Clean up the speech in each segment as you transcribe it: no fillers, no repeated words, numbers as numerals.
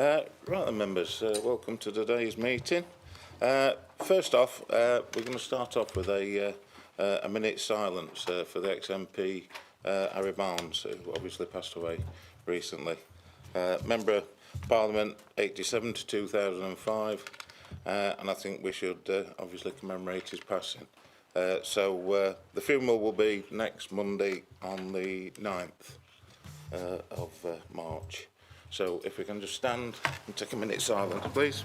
Right then, members, welcome to today's meeting. First off, we're going to start off with a minute's silence for the ex-MP Harry Barnes, who obviously passed away recently. Member of Parliament 87 to 2005, and I think we should obviously commemorate his passing. So the funeral will be next Monday on the 9th of March. So if we can just stand and take a minute's silence, please.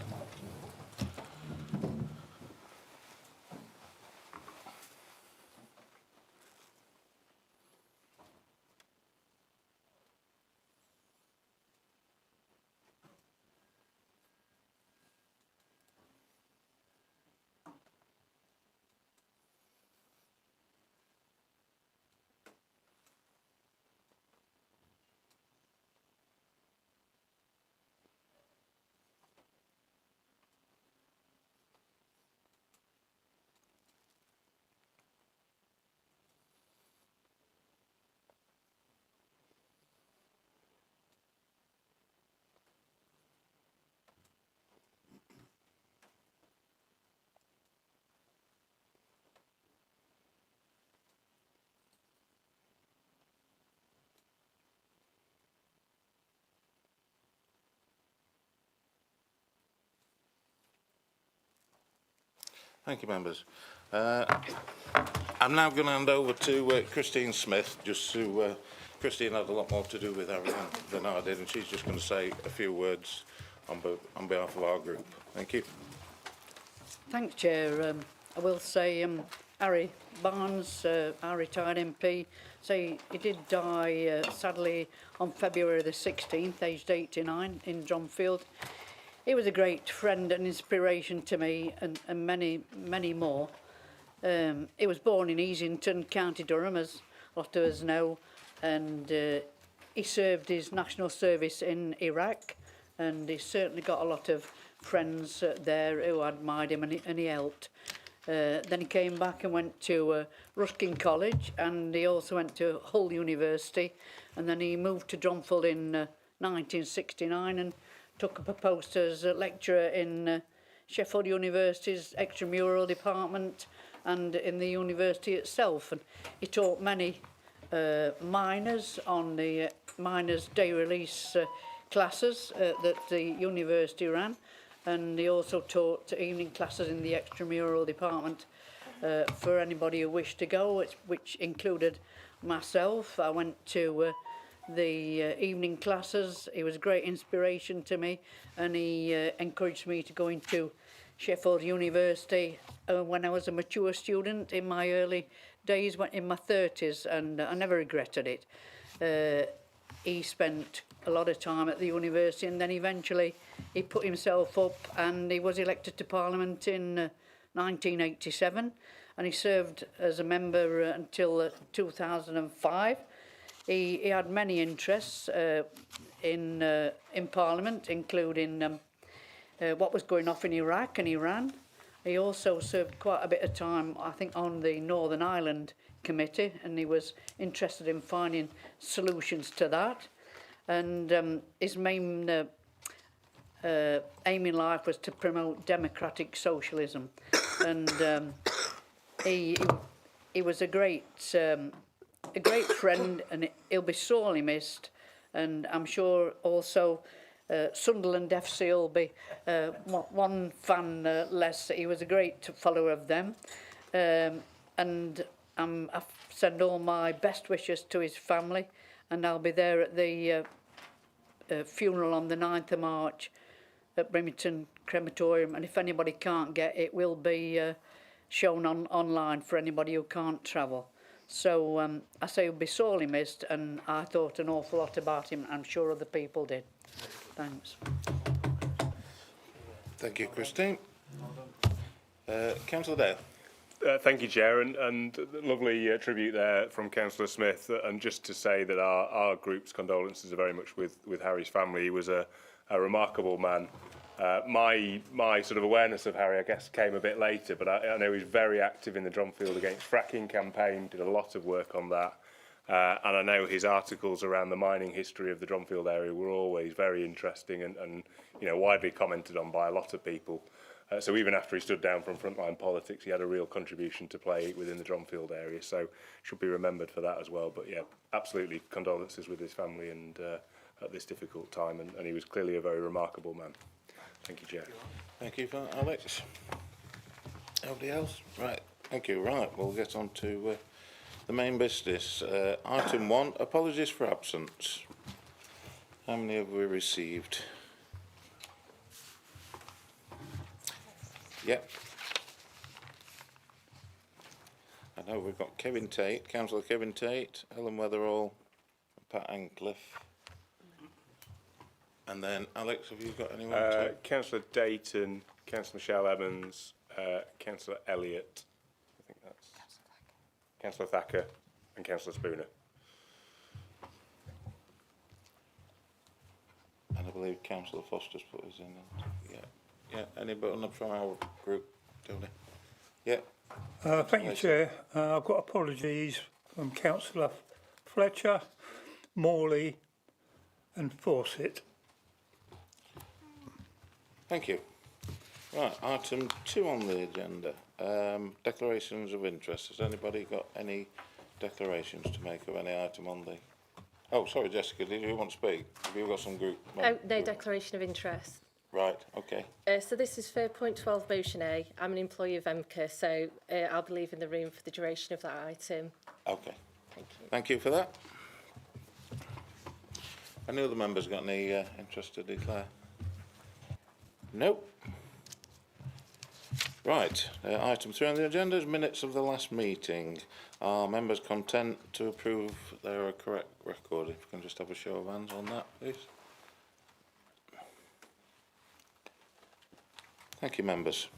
Thank you, members. I'm now going to hand over to Christine Smith, just to, Christine had a lot more to do with Harry than I did, and she's just going to say a few words on behalf of our group. Thank you. Thanks, Chair. I will say Harry Barnes, our retired MP, he did die sadly on February the 16th, aged 89, in Dronfield. He was a great friend and inspiration to me and many, many more. He was born in Easington, County Durham, as a lot of us know, and he served his national service in Iraq, and he certainly got a lot of friends there who admired him, and he helped. Then he came back and went to Ruskin College, and he also went to Hull University, and then he moved to Dronfield in 1969 and took up a post as a lecturer in Sheffield University's extramural department and in the university itself. And he taught many minors on the minors' day release classes that the university ran, and he also taught evening classes in the extramural department for anybody who wished to go, which included myself. I went to the evening classes. He was a great inspiration to me, and he encouraged me to go into Sheffield University when I was a mature student in my early days, in my 30s, and I never regretted it. He spent a lot of time at the university, and then eventually he put himself up and he was elected to Parliament in 1987, and he served as a member until 2005. He had many interests in Parliament, including what was going off in Iraq and Iran. He also served quite a bit of time, I think, on the Northern Ireland Committee, and he was interested in finding solutions to that. And his main aim in life was to promote democratic socialism. And he was a great friend, and he'll be sorely missed. And I'm sure also Sunderland FC will be one fan less. He was a great follower of them. And I send all my best wishes to his family, and I'll be there at the funeral on the 9th of March at Brimington Crematorium. And if anybody can't get it, will be shown online for anybody who can't travel. So I say he'll be sorely missed, and I thought an awful lot about him. I'm sure other people did. Thanks. Thank you, Christine. Councillor Dale. Thank you, Chair, and lovely tribute there from Councillor Smith. And just to say that our group's condolences are very much with Harry's family. He was a remarkable man. My sort of awareness of Harry, I guess, came a bit later, but I know he's very active in the Dronfield Against Fracking campaign, did a lot of work on that. And I know his articles around the mining history of the Dronfield area were always very interesting and widely commented on by a lot of people. So even after he stood down from frontline politics, he had a real contribution to play within the Dronfield area. So should be remembered for that as well. But yeah, absolutely condolences with his family and at this difficult time. And he was clearly a very remarkable man. Thank you, Chair. Thank you for that, Alex. Nobody else? Right, thank you. Right, we'll get on to the main business. Item 1, apologies for absence. How many have we received? Yep. I know we've got Kevin Tate, Councillor Kevin Tate, Helen Weatherall, Pat Ancliffe. And then, Alex, have you got anyone to? Councillor Dayton, Councillor Michelle Evans, Councillor Elliott, I think that's Councillor Thacker and Councillor Spooner. And I believe Councillor Foster's put us in. Yeah. Yeah, anybody from our group, Tony? Yeah. Thank you, Chair. I've got apologies from Councillor Fletcher, Morley and Fawcett. Thank you. Right, item 2 on the agenda. Declarations of interest. Has anybody got any declarations to make of any item on the... Oh, sorry, Jessica, did you want to speak? Have you got some group... Oh, no declaration of interest. Right, okay. So this is for point 12 motion A. I'm an employee of EMCA, so I'll be leaving the room for the duration of that item. Okay. Thank you for that. Any other members got any interest to declare? Nope. Right, item 3 on the agenda is minutes of the last meeting. Are members content to approve their correct record? If we can just have a show of hands on that, please. Thank you, members.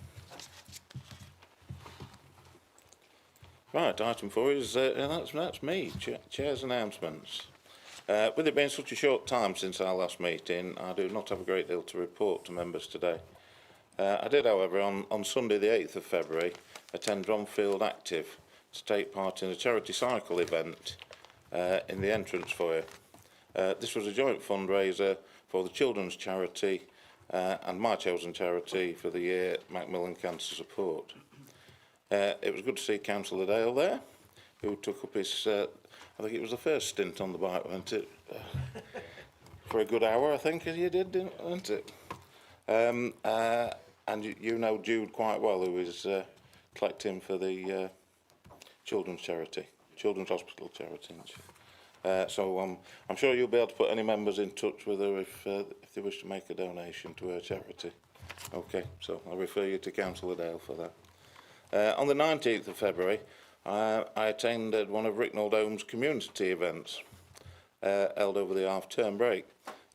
Right, item 4 is, that's me, Chair's announcements. With it being such a short time since our last meeting, I do not have a great deal to report to members today. I did, however, on Sunday the 8th of February, attend Dronfield Active to take part in a charity cycle event in the entrance foyer. This was a joint fundraiser for the children's charity and my chosen charity for the year, Macmillan Cancer Support. It was good to see Councillor Dale there, who took up his, I think it was the first stint on the bike, wasn't it? For a good hour, I think, as you did, wasn't it? And you know Jude quite well, who is collecting for the children's charity, Children's Hospital charity. So I'm sure you'll be able to put any members in touch with her if they wish to make a donation to her charity. Okay, so I'll refer you to Councillor Dale for that. On the 19th of February, I attended one of Ricknold Home's community events held over the half-term break.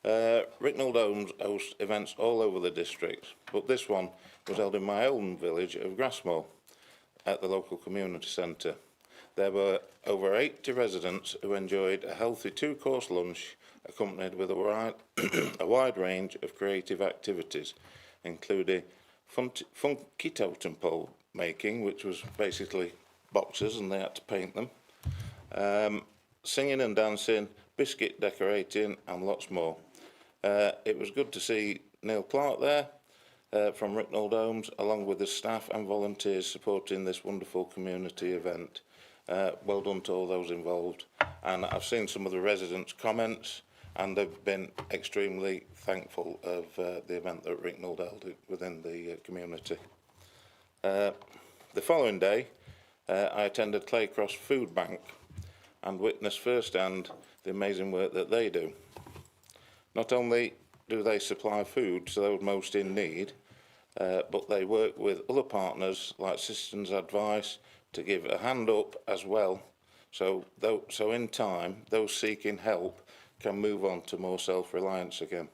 Ricknold Homes hosts events all over the district, but this one was held in my own village of Grassmore at the local community centre. There were over 80 residents who enjoyed a healthy 2-course lunch accompanied with a wide range of creative activities, including funky totem pole making, which was basically boxes and they had to paint them, singing and dancing, biscuit decorating and lots more. It was good to see Neil Clark there from Ricknold Homes, along with the staff and volunteers supporting this wonderful community event. Well done to all those involved, and I've seen some of the residents' comments and they've been extremely thankful of the event that Ricknold held within the community. The following day I attended Claycross Food Bank and witnessed firsthand the amazing work that they do. Not only do they supply food to those most in need, but they work with other partners like Citizens Advice to give a hand up as well, so in time those seeking help can move on to more self-reliance again.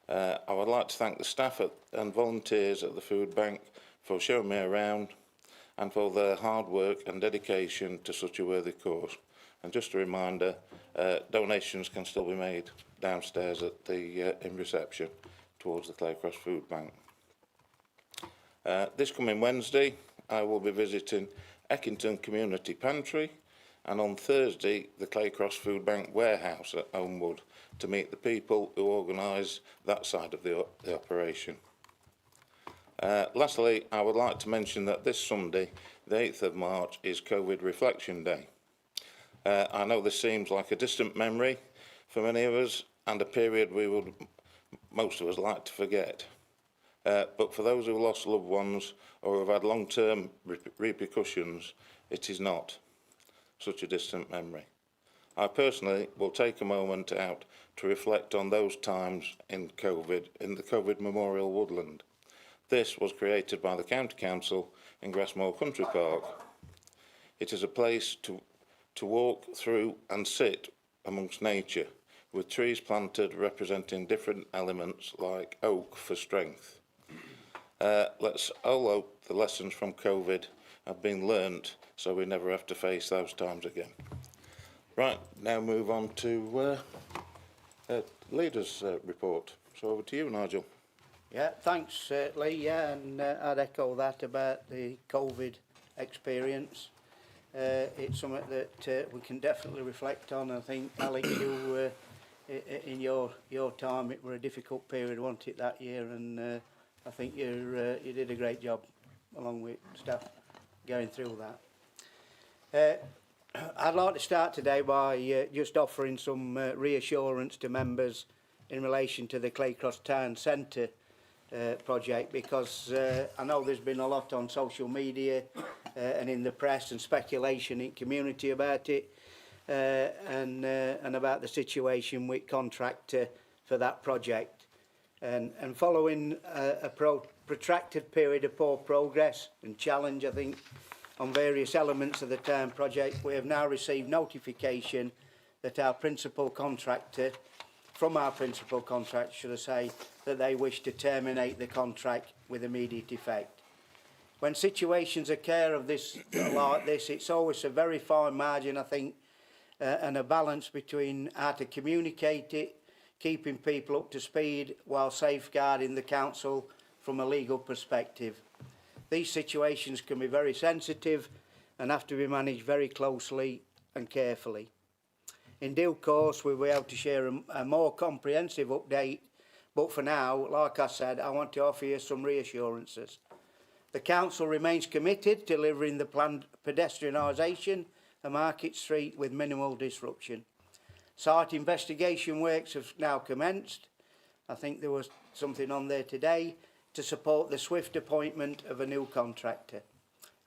I would like to thank the staff and volunteers at the food bank for showing me around and for their hard work and dedication to such a worthy cause. And just a reminder, donations can still be made downstairs at the in reception towards the Claycross Food Bank. This coming Wednesday, I will be visiting Eckington Community Pantry and on Thursday the Claycross Food Bank warehouse at Homewood to meet the people who organise that side of the operation. Lastly, I would like to mention that this Sunday, the 8th of March, is COVID Reflection Day. I know this seems like a distant memory for many of us and a period we would, most of us, like to forget. But for those who lost loved ones or have had long-term repercussions, it is not such a distant memory. I personally will take a moment out to reflect on those times in the COVID Memorial Woodland. This was created by the County Council in Grassmore Country Park. It is a place to walk through and sit amongst nature, with trees planted representing different elements like oak for strength. Let's all hope the lessons from COVID have been learnt so we never have to face those times again. Right, now move on to leaders' report. So over to you, Nigel. Yeah, thanks, Lee. Yeah, and I'd echo that about the COVID experience. It's something that we can definitely reflect on. I think, Alex, you, in your time, it were a difficult period, wasn't it, that year? And I think you did a great job, along with staff, going through that. I'd like to start today by just offering some reassurance to members in relation to the Claycross Town Centre project, because I know there's been a lot on social media and in the press and speculation in community about it, and about the situation with contractor for that project, and following a protracted period of poor progress and challenge, I think, on various elements of the town project, we have now received notification that our principal contractor, should I say, that they wish to terminate the contract with immediate effect. When situations occur of this like this, it's always a very fine margin, I think, and a balance between how to communicate it, keeping people up to speed while safeguarding the council from a legal perspective. These situations can be very sensitive and have to be managed very closely and carefully. In due course, we'll be able to share a more comprehensive update, but for now, like I said, I want to offer you some reassurances. The council remains committed to delivering the planned pedestrianisation of Market Street with minimal disruption. Site investigation works have now commenced. I think there was something on there today to support the swift appointment of a new contractor.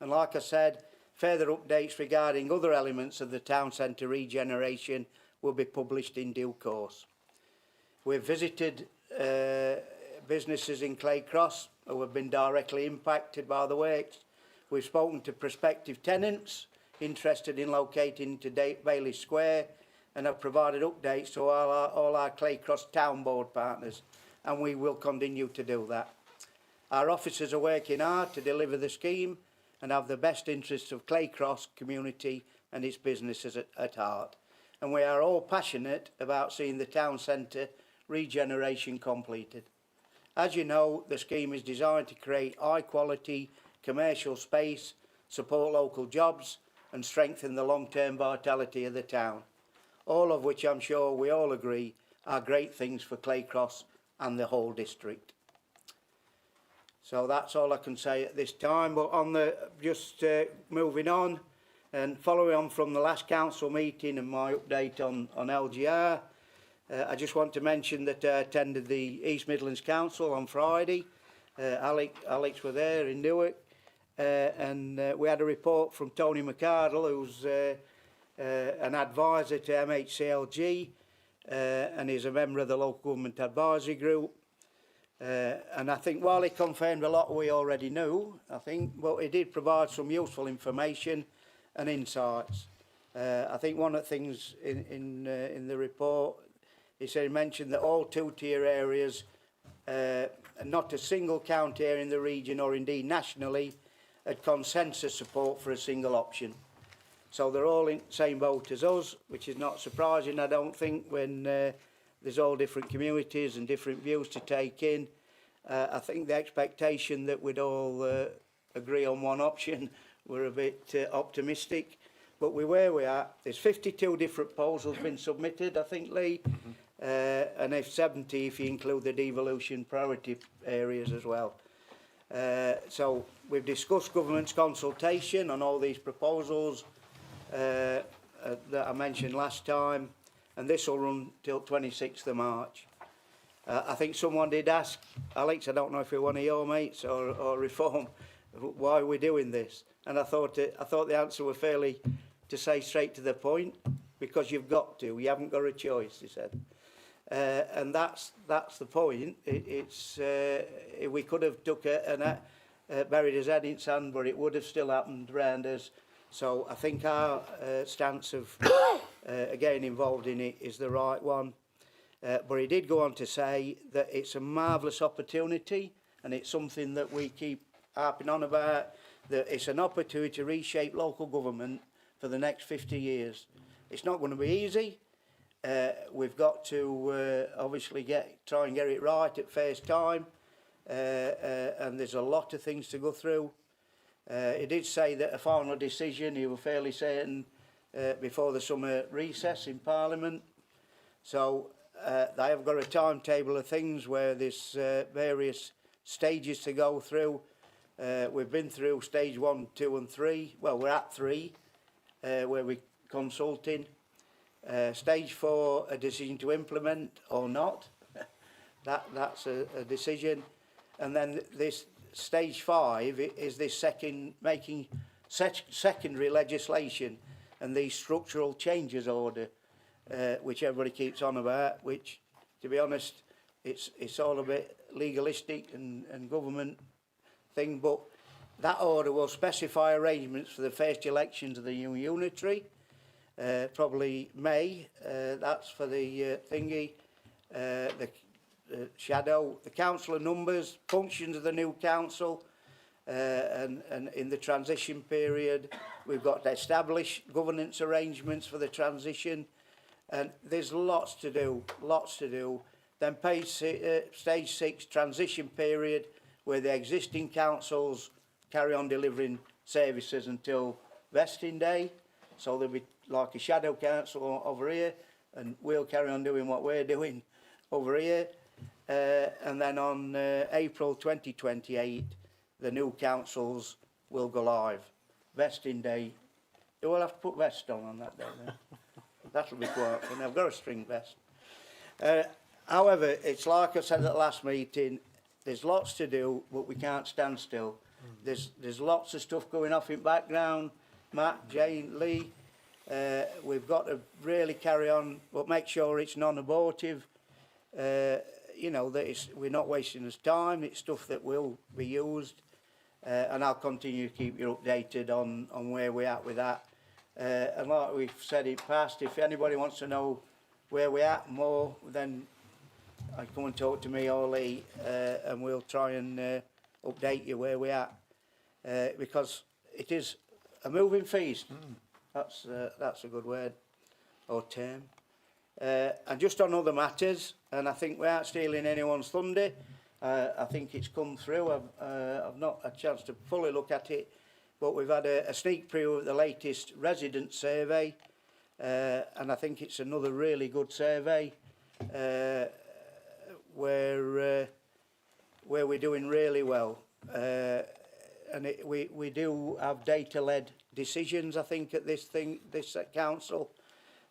And like I said, further updates regarding other elements of the town centre regeneration will be published in due course. We've visited businesses in Claycross who have been directly impacted by the works. We've spoken to prospective tenants interested in locating to Bailey Square, and have provided updates to all our Claycross Town Board partners, and we will continue to do that. Our officers are working hard to deliver the scheme and have the best interests of Claycross community and its businesses at heart. And we are all passionate about seeing the town centre regeneration completed. As you know, the scheme is designed to create high quality commercial space, support local jobs and strengthen the long-term vitality of the town. All of which I'm sure we all agree are great things for Claycross and the whole district. So that's all I can say at this time. But on the moving on and following on from the last council meeting and my update on LGR, I just want to mention that I attended the East Midlands Council on Friday. Alex were there in Newark, and we had a report from Tony McArdle, who's an advisor to MHCLG, and he's a member of the Local Government Advisory Group. And I think while he confirmed a lot we already knew, I think, well, he did provide some useful information and insights. I think one of the things in the report, he said, he mentioned that all two-tier areas, not a single county area in the region or indeed nationally, had consensus support for a single option. So they're all in the same boat as us, which is not surprising, I don't think, when there's all different communities and different views to take in. I think the expectation that we'd all agree on one option were a bit optimistic. but where we are, there's 52 different proposals been submitted, I think, Lee, and if 70 if you include the devolution priority areas as well. So we've discussed government's consultation on all these proposals that I mentioned last time, and this will run till 26th of March. I think someone did ask, Alex, I don't know if you're one of your mates or Reform, why are we doing this? And I thought the answer was fairly to say straight to the point, because you've got to, you haven't got a choice, he said. And that's the point. We could have took buried his head in sand, but it would have still happened around us. So I think our stance of again involved in it is the right one. But he did go on to say that it's a marvellous opportunity, and it's something that we keep harping on about, that it's an opportunity to reshape local government for the next 50 years. It's not going to be easy. We've got to obviously try and get it right at first time, and there's a lot of things to go through. He did say that a final decision, he was fairly certain, before the summer recess in Parliament. So they have got a timetable of things where there's various stages to go through. We've been through stage 1, 2 and 3. Well, we're at 3, where we're consulting. Stage 4, a decision to implement or not. That's a decision. And then this stage 5 is this secondary legislation and the structural changes order, which everybody keeps on about, which, to be honest, it's all a bit legalistic and government thing, but that order will specify arrangements for the first elections of the new unitary, probably May. That's for the thingy, the shadow, the council numbers, functions of the new council, and in the transition period we've got to establish governance arrangements for the transition, and there's lots to do. Then stage 6, transition period, where the existing councils carry on delivering services until vesting day. So there'll be like a shadow council over here, and we'll carry on doing what we're doing over here. And then on April 2028, the new councils will go live. Vesting day, you will have to put vest on that day then. That'll be quite fun. I've got a string vest. However, it's like I said at the last meeting, there's lots to do, but we can't stand still. There's lots of stuff going off in background. Matt, Jane, Lee, we've got to really carry on, but make sure it's non-abortive. You know, that we're not wasting his time. It's stuff that will be used, and I'll continue to keep you updated on where we're at with that. And like we've said in the past, if anybody wants to know where we're at more, then come and talk to me or Lee, and we'll try and update you where we're at, because it is a moving feast. That's a good word or term. And just on other matters, and I think we aren't stealing anyone's thunder. I think it's come through. I've not had a chance to fully look at it, but we've had a sneak preview of the latest resident survey, and I think it's another really good survey, where we're doing really well, and we do have data-led decisions, I think, at this council.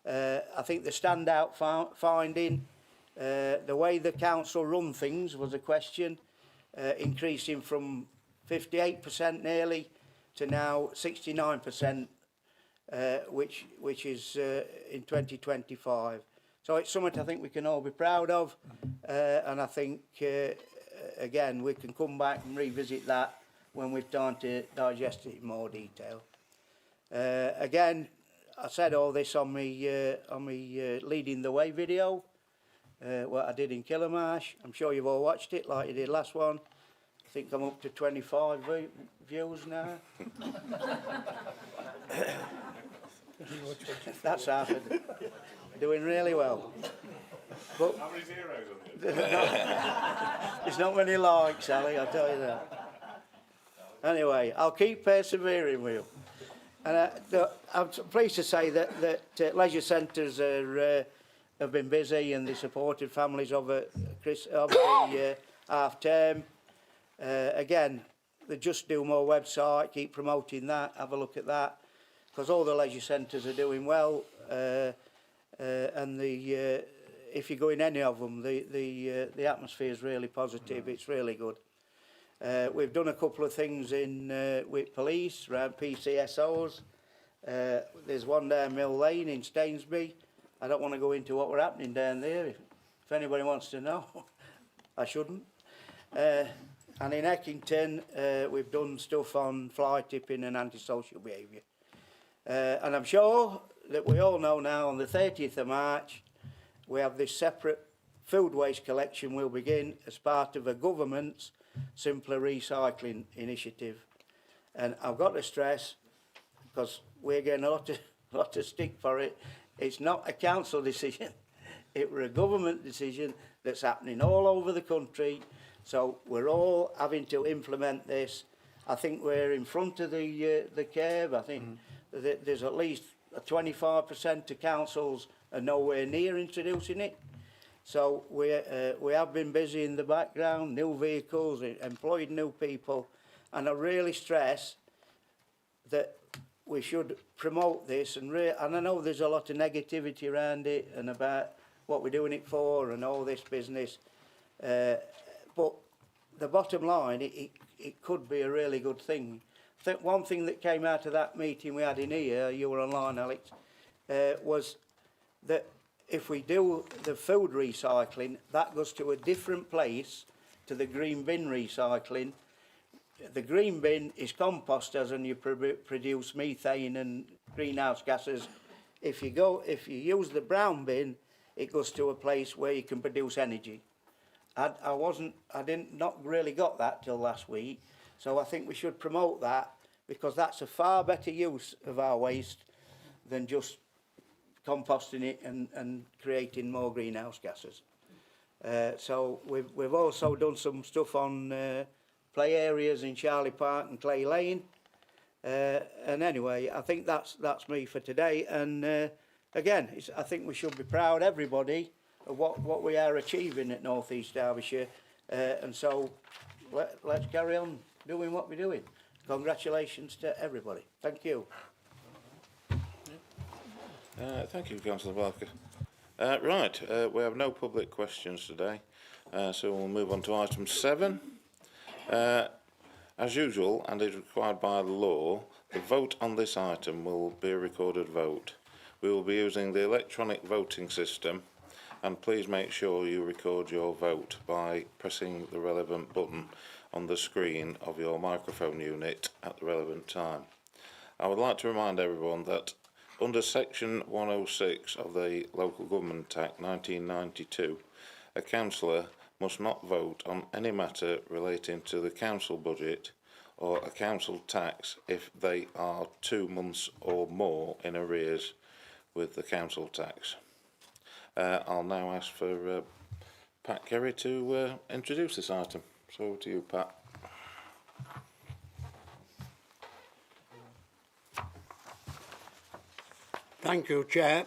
I think the standout finding, the way the council run things was a question, increasing from 58% nearly to now 69%, which is in 2025. So it's something I think we can all be proud of, and I think again we can come back and revisit that when we've time to digest it in more detail. Again, I said all this on me leading the way video, what I did in Killamarsh. I'm sure you've all watched it like you did last one. I think I'm up to 25 views now. That's half of it. Doing really well. But How many zeros on it? there's not many likes, Ali, I'll tell you that. Anyway, I'll keep persevering with you. I'm pleased to say that leisure centres have been busy and they supported families over the half term. Again, the Just Do More website, keep promoting that, have a look at that, because all the leisure centres are doing well, and if you go in any of them, the atmosphere is really positive. It's really good. We've done a couple of things with police around PCSOs. There's one down Mill Lane in Stainsby. I don't want to go into what we're happening down there. If anybody wants to know, I shouldn't. And in Eckington, we've done stuff on fly tipping and antisocial behaviour. And I'm sure that we all know now on the 30th of March, we have this separate food waste collection will begin as part of a government's simpler recycling initiative. And I've got to stress, because we're getting a lot of stick for it, it's not a council decision. It were a government decision that's happening all over the country. So we're all having to implement this. I think we're in front of the curve. I think that there's at least 25% of councils are nowhere near introducing it. So we have been busy in the background, new vehicles, employed new people, and I really stress that we should promote this. And I know there's a lot of negativity around it and about what we're doing it for and all this business. But the bottom line, it could be a really good thing. I think one thing that came out of that meeting we had in here, you were online, Alex, was that if we do the food recycling, that goes to a different place to the green bin recycling. The green bin is composters and you produce methane and greenhouse gases. If you use the brown bin, it goes to a place where you can produce energy. I didn't not really got that till last week, so I think we should promote that, because that's a far better use of our waste than just composting it and creating more greenhouse gases. So we've also done some stuff on play areas in Charlie Park and Clay Lane. And anyway, I think that's me for today. And again, I think we should be proud, everybody, of what we are achieving at North East Derbyshire. And so let's carry on doing what we're doing. Congratulations to everybody. Thank you. Thank you, Councillor Barker. We have no public questions today, so we'll move on to item 7. As usual, and is required by the law, the vote on this item will be a recorded vote. We will be using the electronic voting system, and please make sure you record your vote by pressing the relevant button on the screen of your microphone unit at the relevant time. I would like to remind everyone that under section 106 of the Local Government Act 1992, a councillor must not vote on any matter relating to the council budget or a council tax if they are 2 months or more in arrears with the council tax. I'll now ask for Pat Kerry to introduce this item. So over to you, Pat. Thank you, Chair.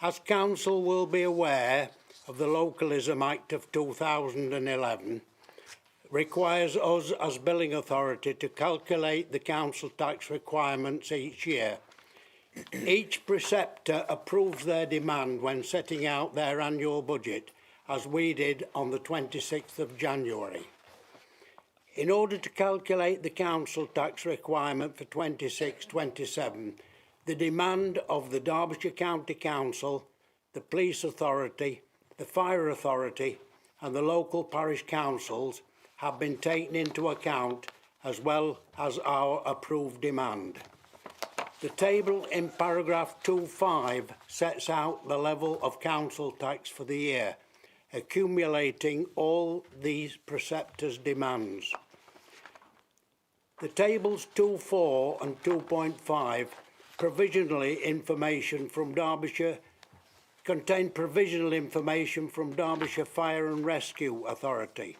As Council will be aware of, the Localism Act of 2011 requires us as Billing Authority to calculate the council tax requirements each year. Each preceptor approves their demand when setting out their annual budget, as we did on the 26th of January. In order to calculate the council tax requirement for 26-27, the demand of the Derbyshire County Council, the Police Authority, the Fire Authority and the local parish councils have been taken into account, as well as our approved demand. The table in paragraph 2.5 sets out the level of council tax for the year, accumulating all these preceptors' demands. The tables 2.4 and 2.5 contain provisional information from Derbyshire Fire and Rescue Authority.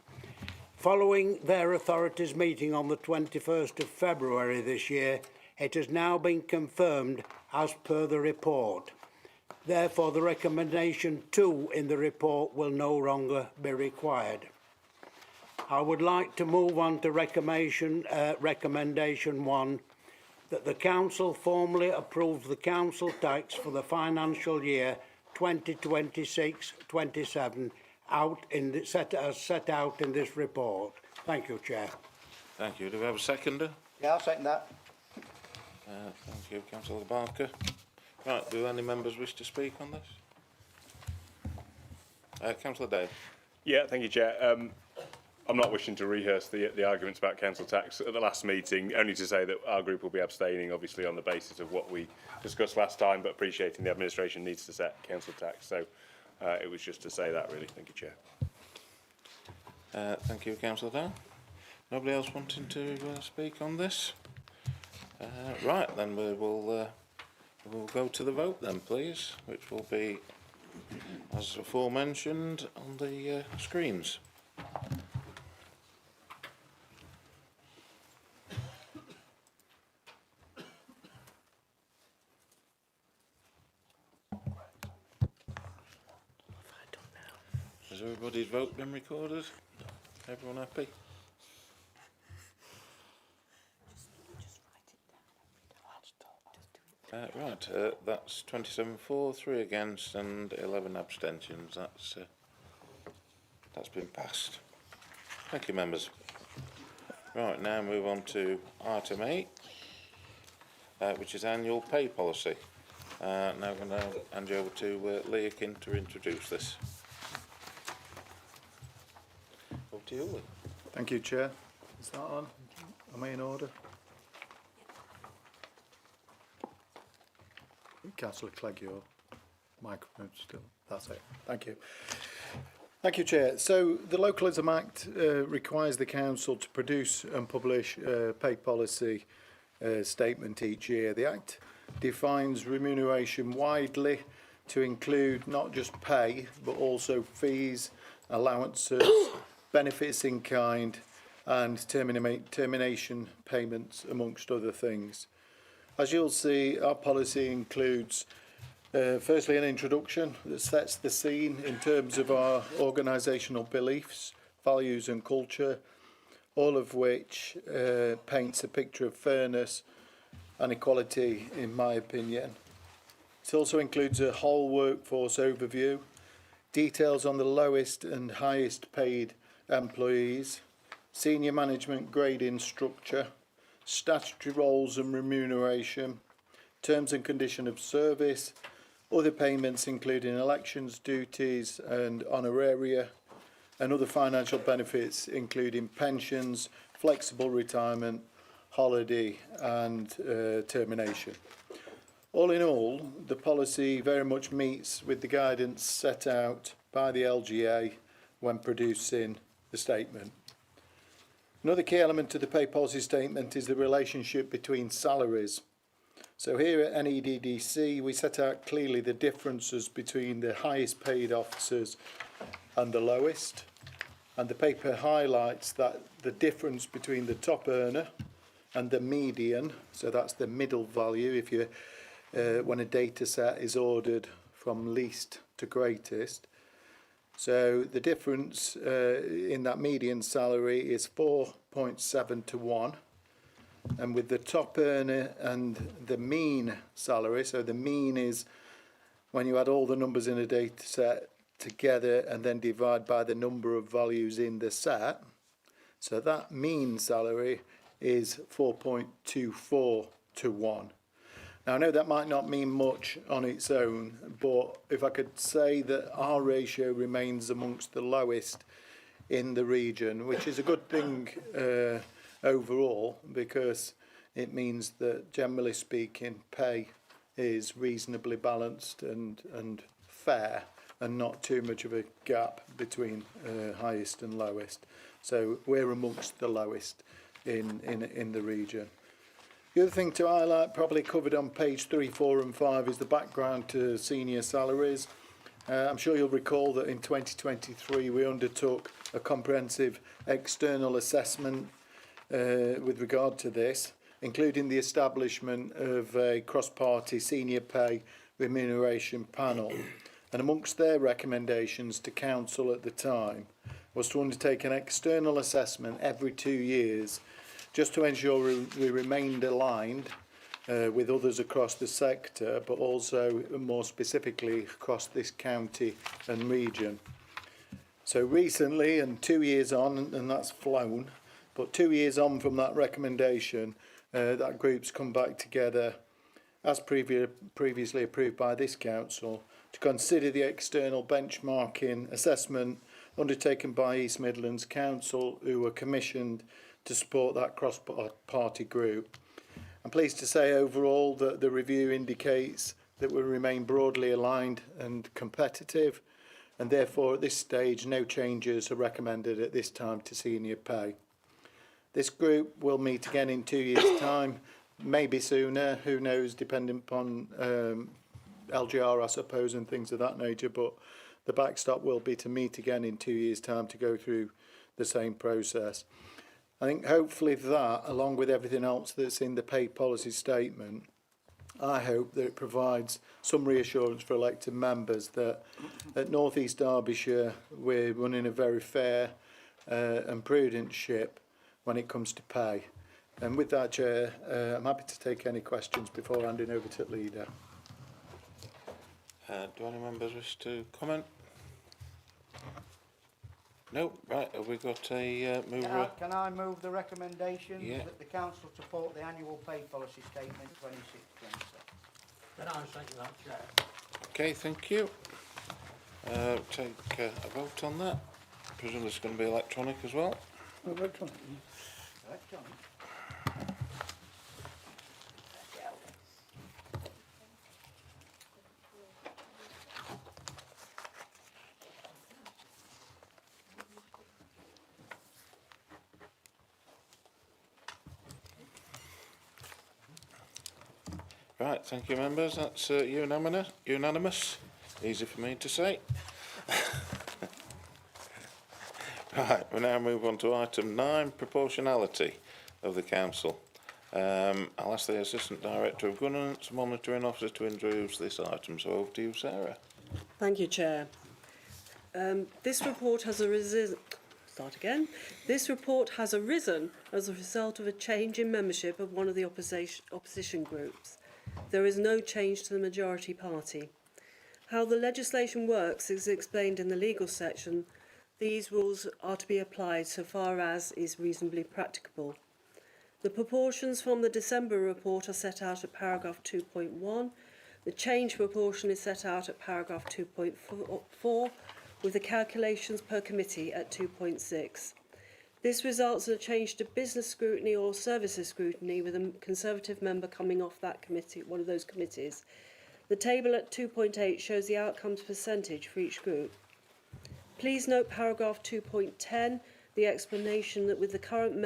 Following their authority's meeting on the 21st of February this year, It has now been confirmed as per the report. Therefore, the recommendation 2 in the report will no longer be required. I would like to move on to recommendation 1, that the Council formally approves the Council tax for the financial year 2026-27 as set out in this report. Thank you, Chair. Thank you. Do we have a seconder? Yeah, I'll second that. Thank you, Councillor Barker. Right, do any members wish to speak on this? Councillor Dale. Yeah, thank you, Chair. I'm not wishing to rehearse the arguments about council tax at the last meeting, only to say that our group will be abstaining, obviously, on the basis of what we discussed last time, but appreciating the administration needs to set council tax. So it was just to say that, really. Thank you, Chair. Thank you, Councillor Dale. Nobody else wanting to speak on this? Right, then we'll go to the vote then, please, which will be, as aforementioned, on the screens. Has everybody's vote been recorded? Everyone happy? Right, that's 27 for, 3 against and 11 abstentions. That's been passed. Thank you, members. Right, now move on to item 8, which is annual pay policy. Now I'm going to hand you over to Leah King to introduce this. Over to you, Lee. Thank you, Chair. Is that on? Am I in order? Councillor Clegg, your microphone still. That's it. Thank you. Thank you, Chair. So the Localism Act requires the Council to produce and publish a pay policy statement each year. The Act defines remuneration widely to include not just pay, but also fees, allowances, benefits in kind, and termination payments, amongst other things. As you'll see, our policy includes, firstly, an introduction that sets the scene in terms of our organisational beliefs, values and culture, all of which paints a picture of fairness and equality, in my opinion. It also includes a whole workforce overview, details on the lowest and highest paid employees, senior management grading structure, statutory roles and remuneration, terms and condition of service, other payments including elections, duties and honoraria, and other financial benefits including pensions, flexible retirement, holiday and termination. All in all, the policy very much meets with the guidance set out by the LGA when producing the statement. Another key element of the pay policy statement is the relationship between salaries. So here at NEDDC, we set out clearly the differences between the highest paid officers and the lowest. And the paper highlights that the difference between the top earner and the median, so that's the middle value if you when a data set is ordered from least to greatest. So the difference in that median salary is 4.7 to 1. And with the top earner and the mean salary, so the mean is when you add all the numbers in a data set together and then divide by the number of values in the set. So that mean salary is 4.24 to 1. Now, I know that might not mean much on its own, but if I could say that our ratio remains amongst the lowest in the region, which is a good thing overall, because it means that, generally speaking, pay is reasonably balanced and fair, and not too much of a gap between highest and lowest. So we're amongst the lowest in the region. The other thing to highlight, probably covered on page 3, 4 and 5, is the background to senior salaries. I'm sure you'll recall that in 2023 we undertook a comprehensive external assessment with regard to this, including the establishment of a cross-party senior pay remuneration panel. And amongst their recommendations to council at the time was to undertake an external assessment every 2 years, just to ensure we remained aligned with others across the sector, but also more specifically across this county and region. So recently, and 2 years on, and that's flown, but 2 years on from that recommendation, that group's come back together as previously approved by this council to consider the external benchmarking assessment undertaken by East Midlands Council, who were commissioned to support that cross-party group. I'm pleased to say overall that the review indicates that we remain broadly aligned and competitive, and therefore at this stage no changes are recommended at this time to senior pay. This group will meet again in 2 years' time, maybe sooner, who knows, depending upon LGR, I suppose, and things of that nature, but the backstop will be to meet again in 2 years' time to go through the same process. I think hopefully that, along with everything else that's in the pay policy statement, I hope that it provides some reassurance for elected members that at North East Derbyshire we're running a very fair and prudent ship when it comes to pay. And with that, Chair, I'm happy to take any questions before handing over to the leader. Do any members wish to comment? No, right, have we got a mover? Can I move the recommendation Yeah. that the council support the annual pay policy statement 26-27? Can I second that, Chair? Okay, thank you. Take a vote on that. Presumably it's going to be electronic as well. Electronic. Right, thank you members, that's unanimous, easy for me to say. Right, we now move on to item 9, proportionality of the council. I'll ask the Assistant Director of Governance Monitoring Officer to introduce this item, so over to you, Sarah. Thank you, Chair. This report has arisen as a result of a change in membership of one of the opposition groups. There is no change to the majority party. How the legislation works is explained in the legal section. These rules are to be applied so far as is reasonably practicable. The proportions from the December report are set out at paragraph 2.1. The change proportion is set out at paragraph 2.4, with the calculations per committee at 2.6. This results in a change to business scrutiny or services scrutiny, with a Conservative member coming off that committee, one of those committees. The table at 2.8 shows the outcomes percentage for each group. Please note paragraph 2.10, the explanation that with the current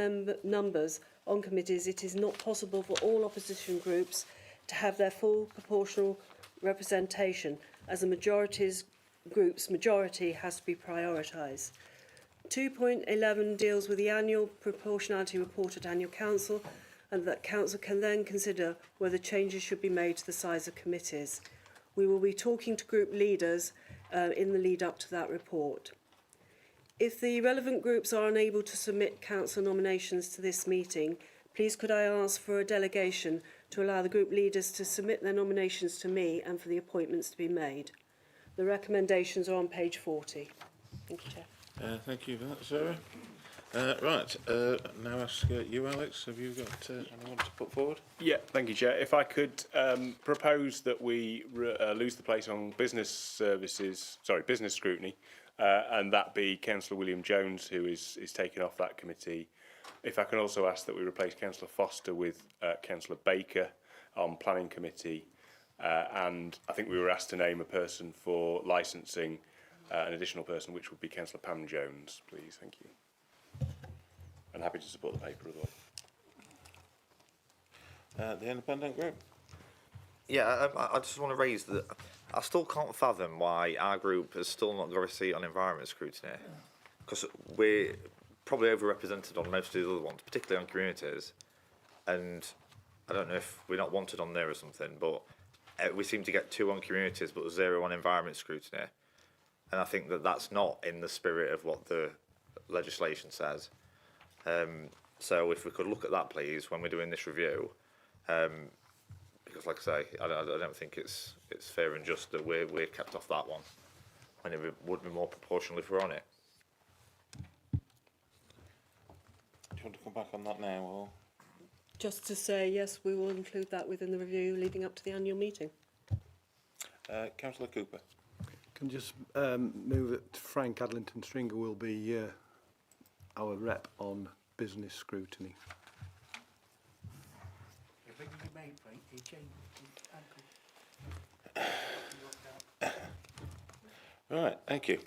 numbers on committees, it is not possible for all opposition groups to have their full proportional representation, as the group's majority has to be prioritised. 2.11 deals with the annual proportionality report at annual council, and that council can then consider whether changes should be made to the size of committees. We will be talking to group leaders in the lead up to that report. If the relevant groups are unable to submit council nominations to this meeting, please could I ask for a delegation to allow the group leaders to submit their nominations to me and for the appointments to be made. The recommendations are on page 40. Thank you, Chair. Thank you for that, Sarah. Right, now ask you, Alex, have you got anyone to put forward? Yeah, thank you, Chair. If I could propose that we lose the place on business scrutiny, and that be Councillor William Jones, who is taken off that committee. If I can also ask that we replace Councillor Foster with Councillor Baker on Planning Committee, and I think we were asked to name a person for licensing, an additional person, which would be Councillor Pam Jones, please. Thank you. And happy to support the paper as well. The independent group? Yeah, I just want to raise that I still can't fathom why our group has still not got a seat on environment scrutiny, because we're probably overrepresented on most of the other ones, particularly on communities, and I don't know if we're not wanted on there or something, but we seem to get 2 on communities but 0 on environment scrutiny. And I think that that's not in the spirit of what the legislation says. So if we could look at that, please, when we're doing this review, because, like I say, I don't think it's fair and just that we're kept off that one, when it would be more proportional if we're on it. Do you want to come back on that now, or? Just to say, yes, we will include that within the review leading up to the annual meeting. Councillor Cooper. Can just move that Frank Adlington Stringer will be our rep on business scrutiny. Right, thank you.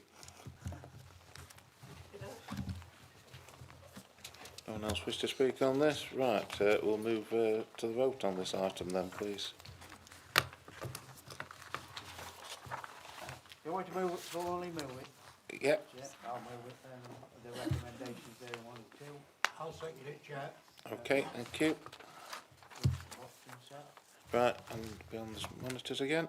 No one else wish to speak on this? Right, we'll move to the vote on this item then, please. You want to move it, slowly move it? Yep. Yeah, I'll move it then, the recommendations there, 1 and 2. I'll second it, Chair. Okay, thank you. Right, and be on the monitors again.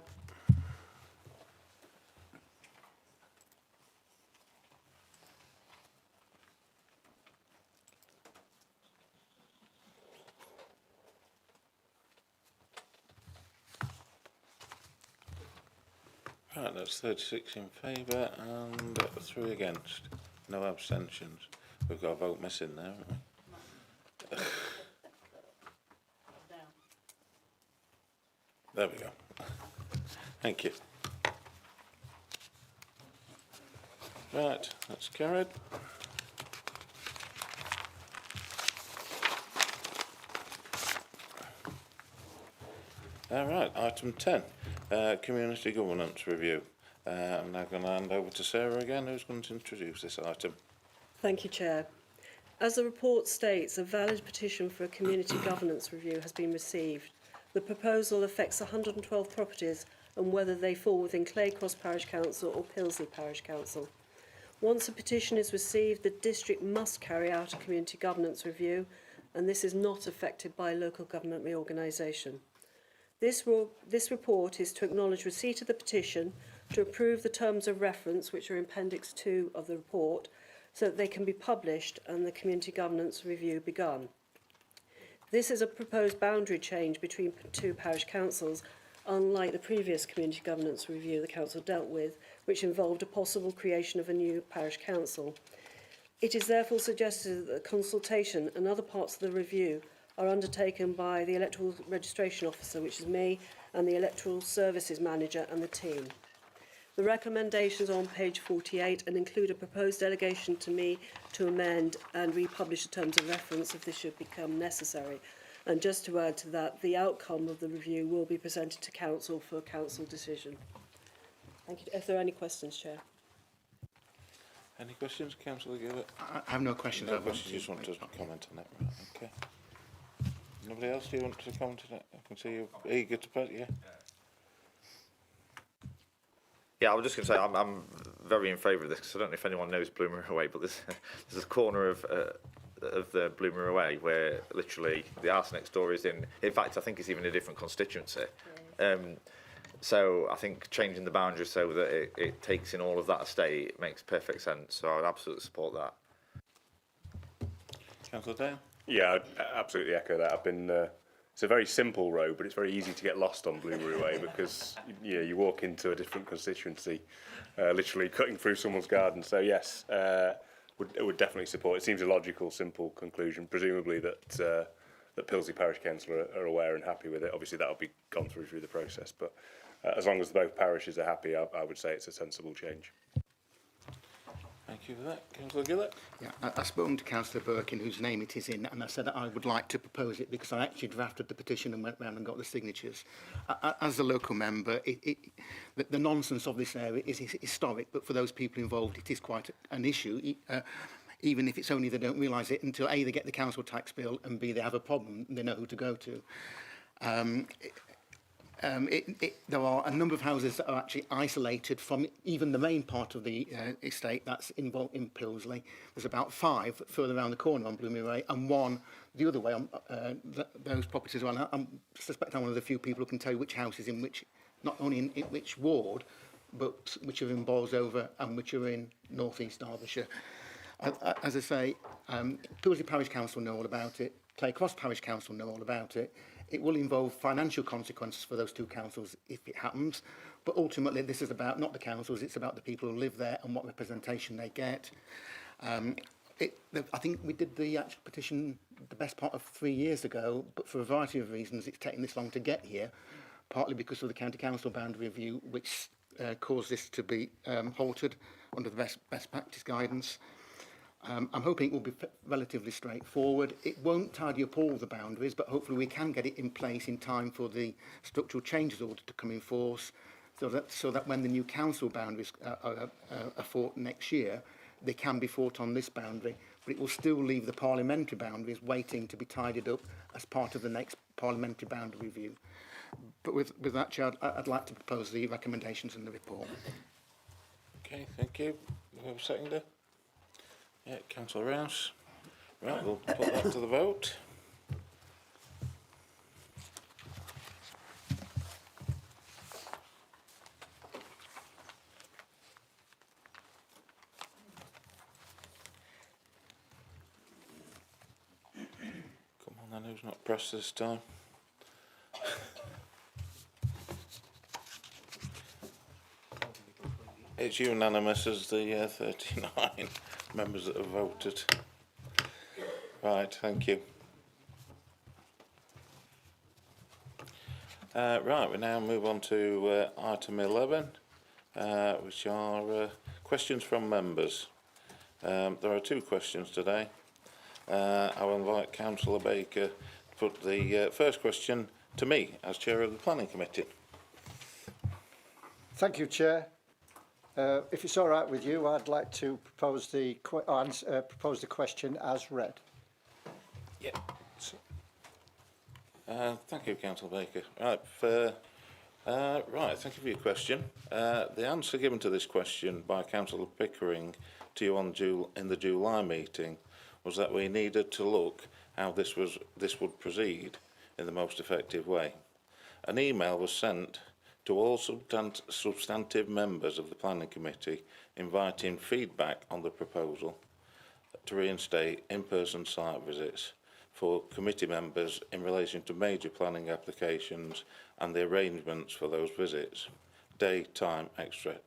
Right, that's 36 in favour and 3 against. No abstentions. We've got a vote missing there, haven't we? There we go. Thank you. Right, that's carried. All right, item 10, community governance review. I'm now going to hand over to Sarah again, who's going to introduce this item. Thank you, Chair. As the report states, a valid petition for a community governance review has been received. The proposal affects 112 properties and whether they fall within Claycross Parish Council or Pilsley Parish Council. Once a petition is received, the district must carry out a community governance review, and this is not affected by local government reorganisation. This report is to acknowledge receipt of the petition, to approve the terms of reference, which are in Appendix 2 of the report, so that they can be published and the community governance review begun. This is a proposed boundary change between 2 parish councils, unlike the previous community governance review the council dealt with, which involved a possible creation of a new parish council. It is therefore suggested that the consultation and other parts of the review are undertaken by the Electoral Registration Officer, which is me, and the Electoral Services Manager and the team. The recommendations are on page 48 and include a proposed delegation to me to amend and republish the terms of reference if this should become necessary. And just to add to that, the outcome of the review will be presented to Council for a Council decision. Thank you. If there are any questions, Chair. Any questions, Councillor Gillett? I have no questions. No questions, you just want to comment on it, right, okay. Nobody else, do you want to comment on it? I can see you're eager to put, yeah? Yeah, I was just going to say I'm very in favour of this because I don't know if anyone knows Bloomer Away, but there's a corner of the Bloomer Away where literally the house next door is in fact I think it's even a different constituency. So I think changing the boundary so that it takes in all of that estate makes perfect sense. So I would absolutely support that. Councillor Dale? Yeah, I'd absolutely echo that. I've been. It's a very simple road, but it's very easy to get lost on Bloomer Way because you walk into a different constituency, literally cutting through someone's garden. So yes, would definitely support. It seems a logical, simple conclusion. Presumably that that Pilsley Parish Council are aware and happy with it. Obviously that'll be gone through the process, but as long as both parishes are happy, I would say it's a sensible change. Thank you for that. Councillor Gillett? Yeah, I've spoken to Councillor Birkin, whose name it is in, and I said that I would like to propose it because I actually drafted the petition and went round and got the signatures. As a local member, the nonsense of this area is historic, but for those people involved, it is quite an issue. Even if it's only they don't realise it until A, they get the council tax bill, and B, they have a problem, they know who to go to. there are a number of houses that are actually isolated from even the main part of the estate that's involved in Pilsley. There's about 5 further around the corner on Blooming Way, and 1 the other way on those properties. Well, I suspect I'm one of the few people who can tell you which house is in which, not only in which ward, but which are in Bolsover and which are in North East Derbyshire. As I say, Pilsley Parish Council know all about it. Clay Cross Parish Council know all about it. It will involve financial consequences for those 2 councils if it happens, but ultimately this is about not the councils, it's about the people who live there and what representation they get. I think we did the actual petition the best part of 3 years ago, but for a variety of reasons it's taken this long to get here, partly because of the County Council boundary review, which caused this to be halted under the best practice guidance. I'm hoping it will be relatively straightforward. It won't tidy up all the boundaries, but hopefully we can get it in place in time for the structural changes order to come in force, so that when the new council boundaries are fought next year, they can be fought on this boundary, but it will still leave the parliamentary boundaries waiting to be tidied up as part of the next parliamentary boundary review. But with that, Chair, I'd like to propose the recommendations in the report. Okay, thank you. We have a seconder? Yeah, Councillor Rouse. Right, we'll put that to the vote. Come on then, who's not pressed this time? It's unanimous as the 39 members that have voted. Right, thank you. Right, we now move on to item 11, which are questions from members. There are 2 questions today. I will invite Councillor Baker to put the first question to me as Chair of the Planning Committee. Thank you, Chair. If it's all right with you, I'd like to propose the question as read. Yeah. Thank you, Councillor Baker. Right, right, thank you for your question. The answer given to this question by Councillor Pickering to you in the July meeting was that we needed to look how this would proceed in the most effective way. An email was sent to all substantive members of the Planning Committee inviting feedback on the proposal to reinstate in-person site visits for committee members in relation to major planning applications and the arrangements for those visits, day, time, etc.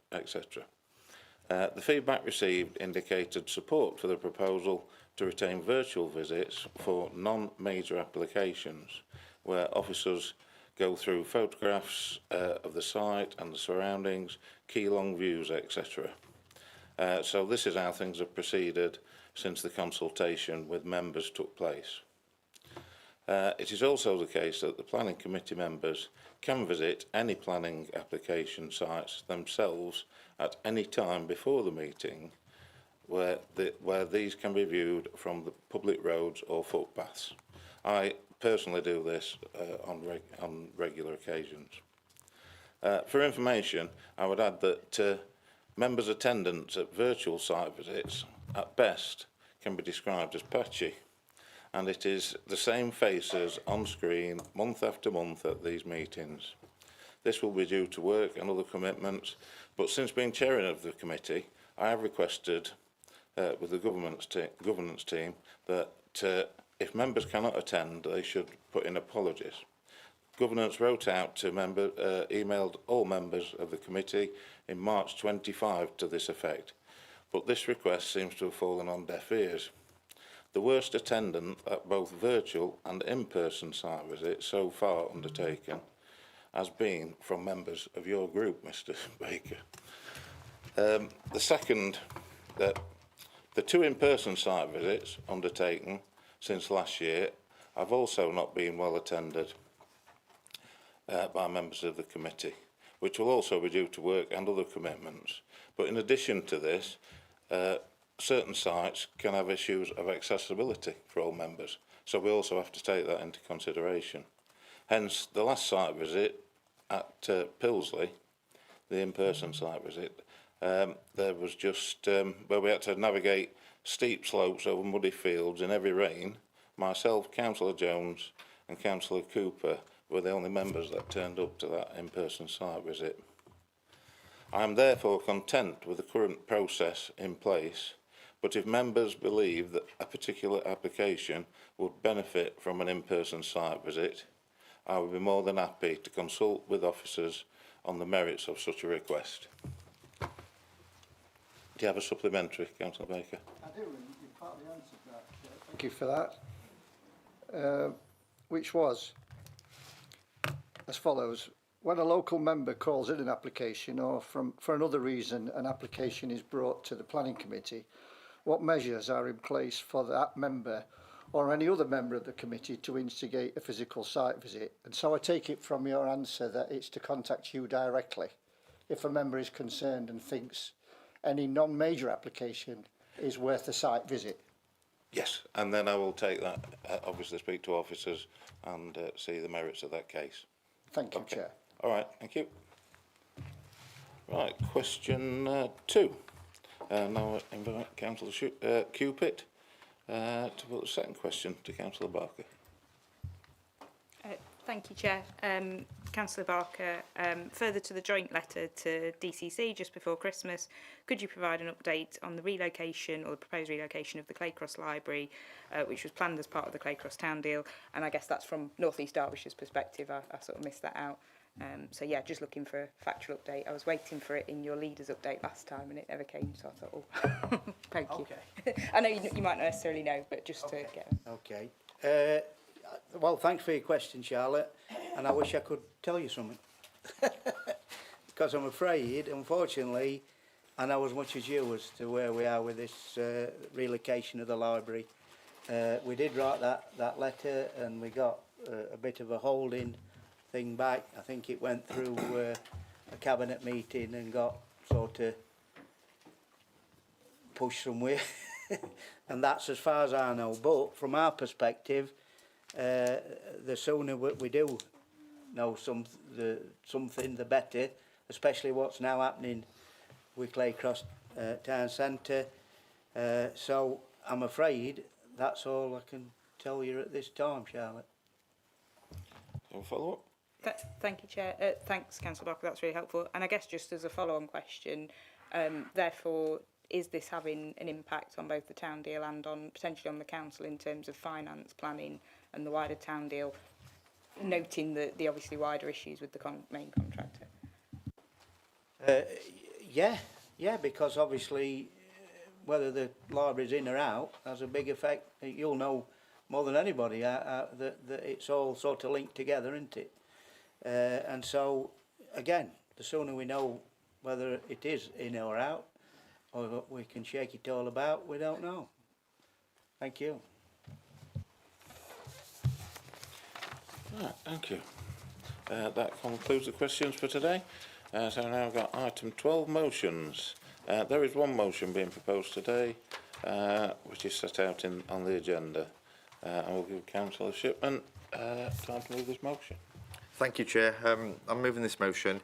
The feedback received indicated support for the proposal to retain virtual visits for non-major applications where officers go through photographs of the site and the surroundings, key long views, etc. So this is how things have proceeded since the consultation with members took place. It is also the case that the Planning Committee members can visit any planning application sites themselves at any time before the meeting where these can be viewed from the public roads or footpaths. I personally do this on regular occasions. For information, I would add that members' attendance at virtual site visits, at best, can be described as patchy, and it is the same faces on screen month after month at these meetings. This will be due to work and other commitments, but since being chairing of the committee, I have requested with the governance team that if members cannot attend, they should put in apologies. Governance wrote out to emailed all members of the committee in March 25 to this effect, but this request seems to have fallen on deaf ears. The worst attendance at both virtual and in-person site visits so far undertaken has been from members of your group, Mr. Baker. The 2 in-person site visits undertaken since last year have also not been well attended by members of the committee, which will also be due to work and other commitments. But in addition to this, certain sites can have issues of accessibility for all members, so we also have to take that into consideration. Hence, the last site visit at Pilsley, the in-person site visit, there was just where we had to navigate steep slopes over muddy fields in heavy rain. Myself, Councillor Jones and Councillor Cooper were the only members that turned up to that in-person site visit. I am therefore content with the current process in place, but if members believe that a particular application would benefit from an in-person site visit, I would be more than happy to consult with officers on the merits of such a request. Do you have a supplementary, Councillor Baker? I do, and you partly answered that. Thank you for that. Which was as follows. When a local member calls in an application or for another reason an application is brought to the planning committee, what measures are in place for that member or any other member of the committee to instigate a physical site visit? And so I take it from your answer that it's to contact you directly if a member is concerned and thinks any non-major application is worth a site visit. Yes, and then I will take that, obviously speak to officers and see the merits of that case. Thank you, Okay. Chair. All right, thank you. Right, question 2. Now I invite Councillor Cupit to put the second question to Councillor Barker. Thank you, Chair. Councillor Barker, further to the joint letter to DCC just before Christmas, could you provide an update on the relocation or the proposed relocation of the Claycross Library, which was planned as part of the Claycross Town deal? And I guess that's from North East Derbyshire's perspective. I sort of missed that out. So yeah, just looking for a factual update. I was waiting for it in your leaders update last time and it never came, so I thought, oh, thank you. Okay. I know you might not necessarily know, but just to get... Okay. Well, thanks for your question, Charlotte, and I wish I could tell you something. Because I'm afraid, unfortunately, I know as much as you as to where we are with this relocation of the library. We did write that letter and we got a bit of a holding thing back. I think it went through a cabinet meeting and got sort of pushed somewhere. And that's as far as I know. But from our perspective, the sooner we do know something, the better, especially what's now happening with Claycross Town Centre. So I'm afraid that's all I can tell you at this time, Charlotte. Can I follow up? Thank you, Chair. Thanks, Councillor Barker, that's really helpful. And I guess just as a follow-on question, therefore, is this having an impact on both the town deal and on potentially on the council in terms of finance, planning and the wider town deal, noting the obviously wider issues with the main contractor? Yeah, because obviously whether the library's in or out has a big effect. You'll know more than anybody that it's all sort of linked together, isn't it? And so, again, the sooner we know whether it is in or out, or we can shake it all about, we don't know. Thank you. Right, thank you. That concludes the questions for today. So now I've got item 12, motions. There is one motion being proposed today, which is set out on the agenda. I will give Councillor Shipman time to move this motion. Thank you, Chair. I'm moving this motion.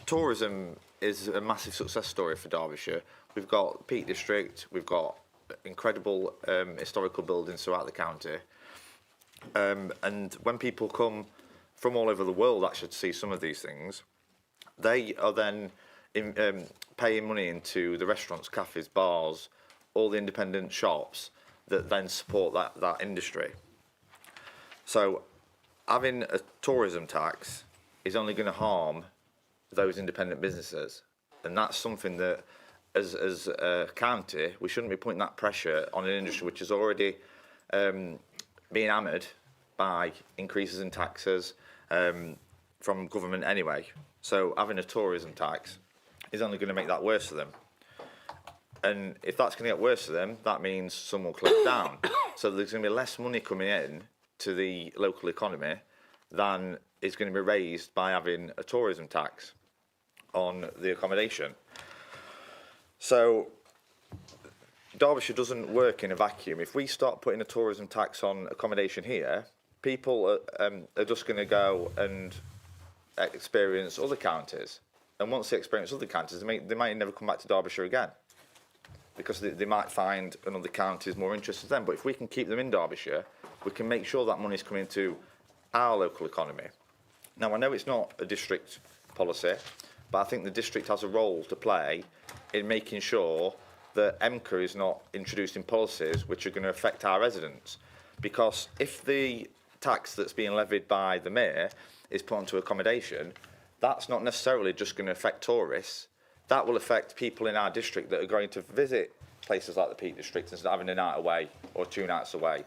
Tourism is a massive success story for Derbyshire. We've got Peak District, we've got incredible historical buildings throughout the county. And when people come from all over the world actually to see some of these things, they are then paying money into the restaurants, cafes, bars, all the independent shops that then support that industry. So having a tourism tax is only going to harm those independent businesses, and that's something that as a county we shouldn't be putting that pressure on an industry which is already being hammered by increases in taxes from government anyway. So having a tourism tax is only going to make that worse for them, and if that's going to get worse for them, that means some will close down. So there's going to be less money coming in to the local economy than is going to be raised by having a tourism tax on the accommodation. So Derbyshire doesn't work in a vacuum. If we start putting a tourism tax on accommodation here, people are just going to go and experience other counties. And once they experience other counties, they might never come back to Derbyshire again, because they might find another county is more interested in them. But if we can keep them in Derbyshire, we can make sure that money's coming to our local economy. Now, I know it's not a district policy, but I think the district has a role to play in making sure that MCA is not introducing policies which are going to affect our residents. Because if the tax that's being levied by the mayor is put onto accommodation, that's not necessarily just going to affect tourists. That will affect people in our district that are going to visit places like the Peak District instead of having a night away or 2 nights away.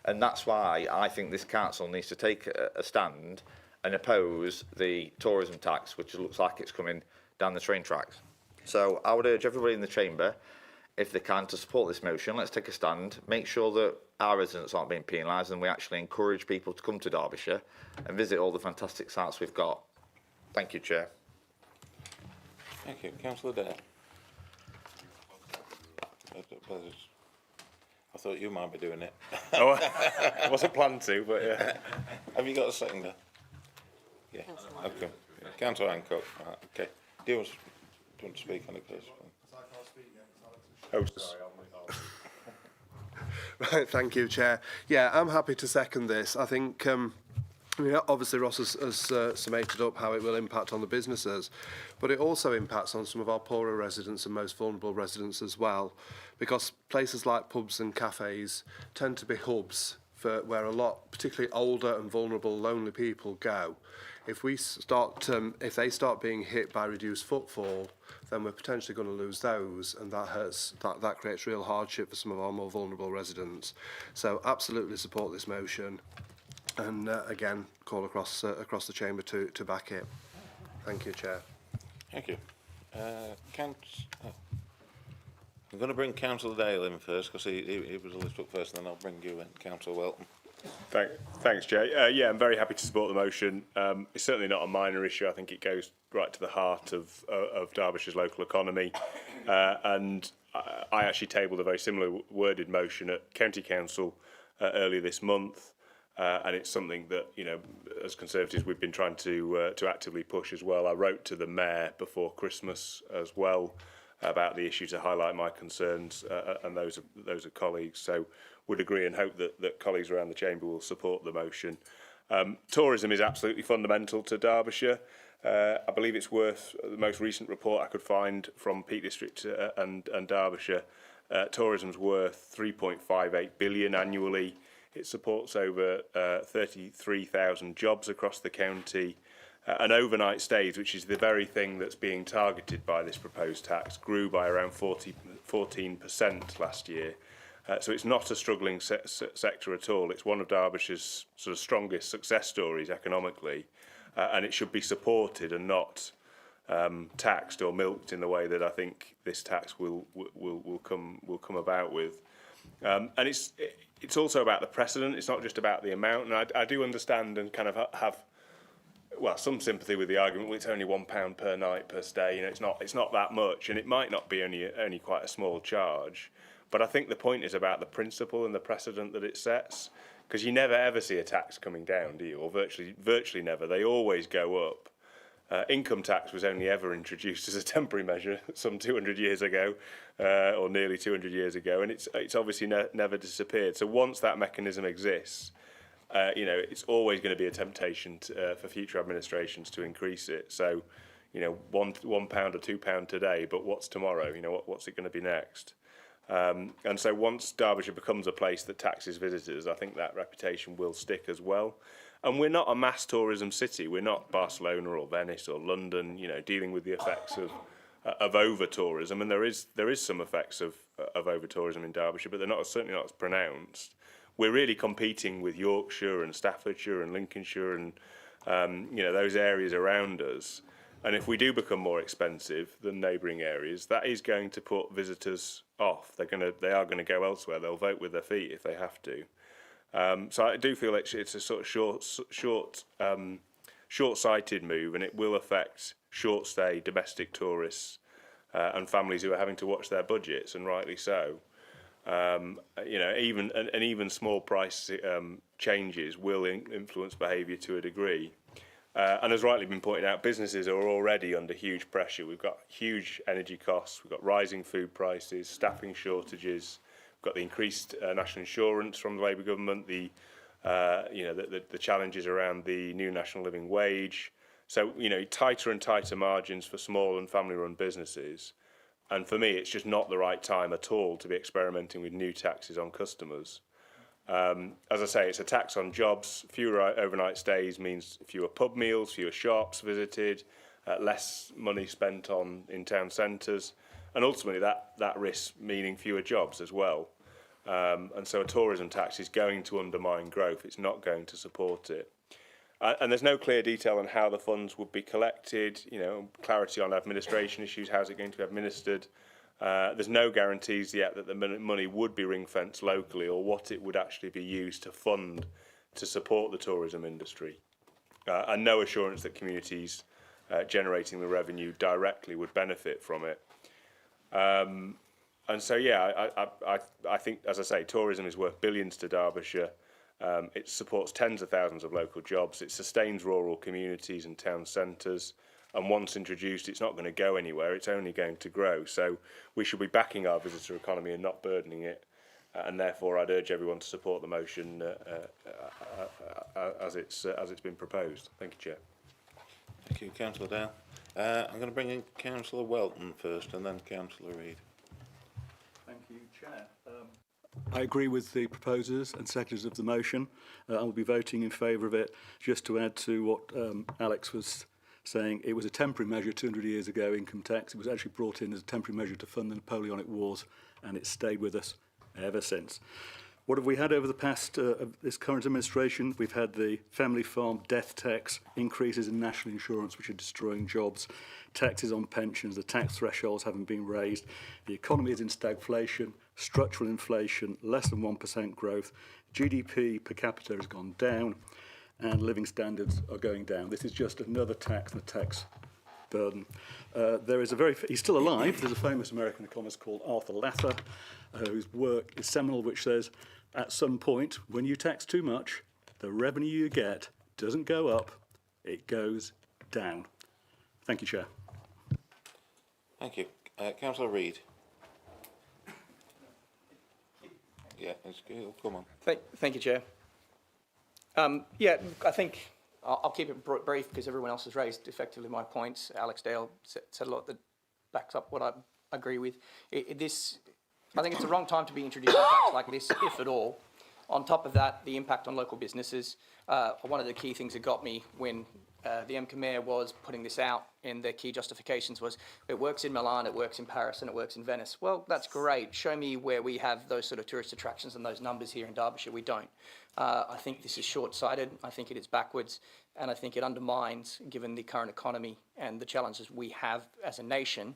And that's why I think this council needs to take a stand and oppose the tourism tax, which looks like it's coming down the train tracks. So I would urge everybody in the chamber, if they can, to support this motion. Let's take a stand, make sure that our residents aren't being penalised, and we actually encourage people to come to Derbyshire and visit all the fantastic sites we've got. Thank you, Chair. Thank you. Councillor Dale. I thought you might be doing it. Oh, I wasn't planning to, but yeah. Have you got a seconder? Yeah. Okay. Yeah. Councillor Hancock. Right. Okay. Do you want to speak on it, please? Oh, sorry. Right, thank you, Chair. Yeah, I'm happy to second this. I think, obviously Ross has summated up how it will impact on the businesses, but it also impacts on some of our poorer residents and most vulnerable residents as well, because places like pubs and cafes tend to be hubs for where a lot, particularly older and vulnerable, lonely people go. If they start being hit by reduced footfall, then we're potentially going to lose those, and that creates real hardship for some of our more vulnerable residents. So absolutely support this motion, and again call across the chamber to back it. Thank you, Chair. Thank you. I'm going to bring Councillor Dale in first, because he was a list up first, and then I'll bring you in, Councillor Welton. Thanks, Jay. Yeah, I'm very happy to support the motion. It's certainly not a minor issue. I think it goes right to the heart of Derbyshire's local economy. And I actually tabled a very similar worded motion at County Council earlier this month. And it's something that, as Conservatives, we've been trying to actively push as well. I wrote to the Mayor before Christmas as well about the issue to highlight my concerns and those of colleagues. So would agree and hope that colleagues around the chamber will support the motion. Tourism is absolutely fundamental to Derbyshire. I believe it's worth the most recent report I could find from Peak District and Derbyshire. Tourism's worth 3.58 billion annually. It supports over 33,000 jobs across the county. And overnight stays, which is the very thing that's being targeted by this proposed tax, grew by around 14% last year. So it's not a struggling sector at all. It's one of Derbyshire's sort of strongest success stories economically, and it should be supported and not taxed or milked in the way that I think this tax will come about with. And it's also about the precedent. It's not just about the amount. And I do understand and kind of have some sympathy with the argument. Well, it's only £1 per night per stay. It's not that much, and it might not be only quite a small charge. But I think the point is about the principle and the precedent that it sets, because you never ever see a tax coming down, do you? Or virtually never. They always go up. Income tax was only ever introduced as a temporary measure some 200 years ago, or nearly 200 years ago, and it's obviously never disappeared. So once that mechanism exists, it's always going to be a temptation for future administrations to increase it. So, £1 or £2 today, but what's tomorrow? What's it going to be next? And so once Derbyshire becomes a place that taxes visitors, I think that reputation will stick as well. And we're not a mass tourism city. We're not Barcelona or Venice or London, dealing with the effects of over-tourism. And there is some effects of over-tourism in Derbyshire, but they're certainly not as pronounced. We're really competing with Yorkshire and Staffordshire and Lincolnshire and, those areas around us. And if we do become more expensive than neighbouring areas, that is going to put visitors off. They are going to go elsewhere. They'll vote with their feet if they have to. So I do feel it's a sort of short-sighted move, and it will affect short-stay domestic tourists and families who are having to watch their budgets, and rightly so. Even small price changes will influence behaviour to a degree. And as rightly been pointed out, businesses are already under huge pressure. We've got huge energy costs, we've got rising food prices, staffing shortages, we've got the increased national insurance from the Labour government, the challenges around the new national living wage. So, tighter and tighter margins for small and family-run businesses. And for me, it's just not the right time at all to be experimenting with new taxes on customers. As I say, it's a tax on jobs. Fewer overnight stays means fewer pub meals, fewer shops visited, less money spent in town centres, and ultimately that risks meaning fewer jobs as well. And so a tourism tax is going to undermine growth. It's not going to support it. And there's no clear detail on how the funds would be collected, clarity on administration issues, how's it going to be administered. There's no guarantees yet that the money would be ring-fenced locally or what it would actually be used to fund to support the tourism industry. And no assurance that communities generating the revenue directly would benefit from it. And so, I think, as I say, tourism is worth billions to Derbyshire. It supports tens of thousands of local jobs. It sustains rural communities and town centres. And once introduced, it's not going to go anywhere. It's only going to grow. So we should be backing our visitor economy and not burdening it. And therefore, I'd urge everyone to support the motion as it's been proposed. Thank you, Chair. Thank you, Councillor Dale. I'm going to bring in Councillor Welton first, and then Councillor Reid. Thank you, Chair. I agree with the proposers and seconders of the motion. I will be voting in favour of it. Just to add to what Alex was saying, it was a temporary measure 200 years ago, income tax. It was actually brought in as a temporary measure to fund the Napoleonic Wars, and it's stayed with us ever since. What have we had over the past of this current administration? We've had the family farm death tax, increases in national insurance which are destroying jobs, taxes on pensions, the tax thresholds haven't been raised, the economy is in stagflation, structural inflation, less than 1% growth, GDP per capita has gone down, and living standards are going down. This is just another tax and a tax burden. He's still alive. There's a famous American economist called Arthur Laffer, whose work is seminal, which says, at some point, when you tax too much, the revenue you get doesn't go up, it goes down. Thank you, Chair. Thank you. Councillor Reid. Yeah, it's good. Come on. Thank you, Chair. I think I'll keep it brief because everyone else has raised effectively my points. Alex Dale said a lot that backs up what I agree with. I think it's the wrong time to be introducing a tax like this, if at all. On top of that, the impact on local businesses. One of the key things that got me when the MK Mayor was putting this out in their key justifications was, it works in Milan, it works in Paris, and it works in Venice. Well, that's great. Show me where we have those sort of tourist attractions and those numbers here in Derbyshire. We don't. I think this is short-sighted. I think it is backwards, and I think it undermines, given the current economy and the challenges we have as a nation,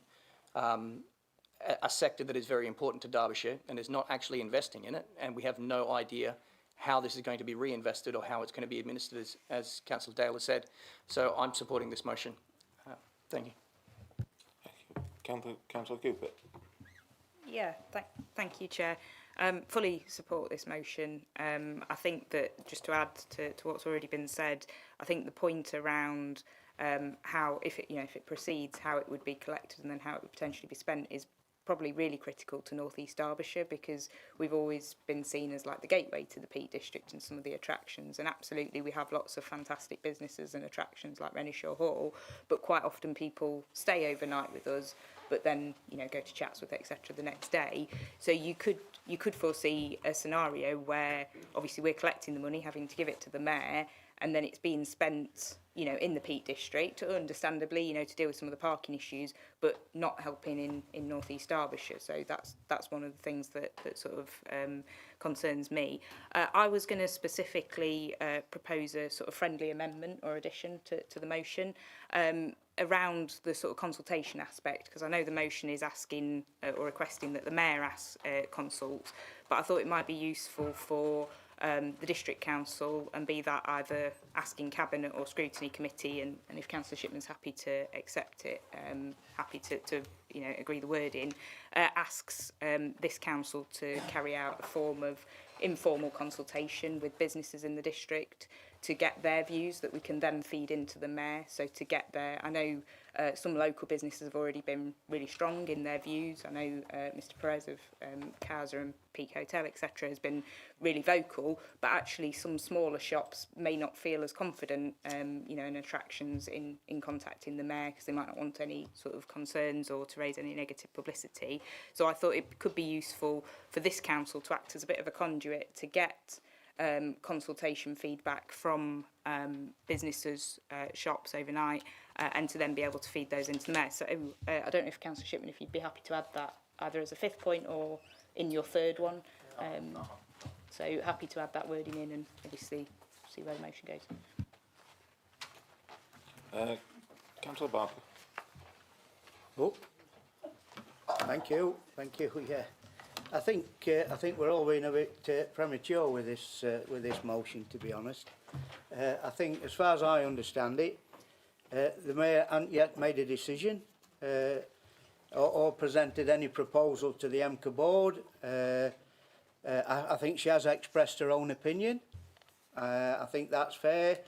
a sector that is very important to Derbyshire and is not actually investing in it, and we have no idea how this is going to be reinvested or how it's going to be administered, as Councillor Dale has said. So I'm supporting this motion. Thank you. Thank you. Councillor Cooper. Yeah, thank you, Chair. Fully support this motion. I think that, just to add to what's already been said, I think the point around how, if it proceeds, how it would be collected and then how it would potentially be spent is probably really critical to North East Derbyshire, because we've always been seen as like the gateway to the Peak District and some of the attractions, and absolutely we have lots of fantastic businesses and attractions like Renishaw Hall, but quite often people stay overnight with us but then go to Chatsworth, etc. the next day. So you could foresee a scenario where obviously we're collecting the money, having to give it to the mayor, and then it's being spent in the Peak District, understandably, to deal with some of the parking issues, but not helping in North East Derbyshire. So that's one of the things that sort of concerns me. I was going to specifically propose a sort of friendly amendment or addition to the motion around the sort of consultation aspect, because I know the motion is asking or requesting that the mayor consult, but I thought it might be useful for the District Council, and be that either asking Cabinet or Scrutiny Committee, and if Councillor Shipman's happy to accept it, happy to agree the wording, asks this council to carry out a form of informal consultation with businesses in the district to get their views that we can then feed into the mayor. So to get I know some local businesses have already been really strong in their views. I know Mr Perez of Casa and Peak Hotel, etc., has been really vocal, but actually some smaller shops may not feel as confident, in attractions in contacting the mayor because they might not want any sort of concerns or to raise any negative publicity. So I thought it could be useful for this council to act as a bit of a conduit to get consultation feedback from businesses, shops overnight, and to then be able to feed those into the mayor. So I don't know if Councillor Shipman, if you'd be happy to add that either as a fifth point or in your third one. So happy to add that wording in and obviously see where the motion goes. Councillor Barker. Oh, thank you. Yeah, I think we're all being a bit premature with this motion, to be honest. I think, as far as I understand it, the mayor hasn't yet made a decision or presented any proposal to the MCA board. I think she has expressed her own opinion. I think that's fair.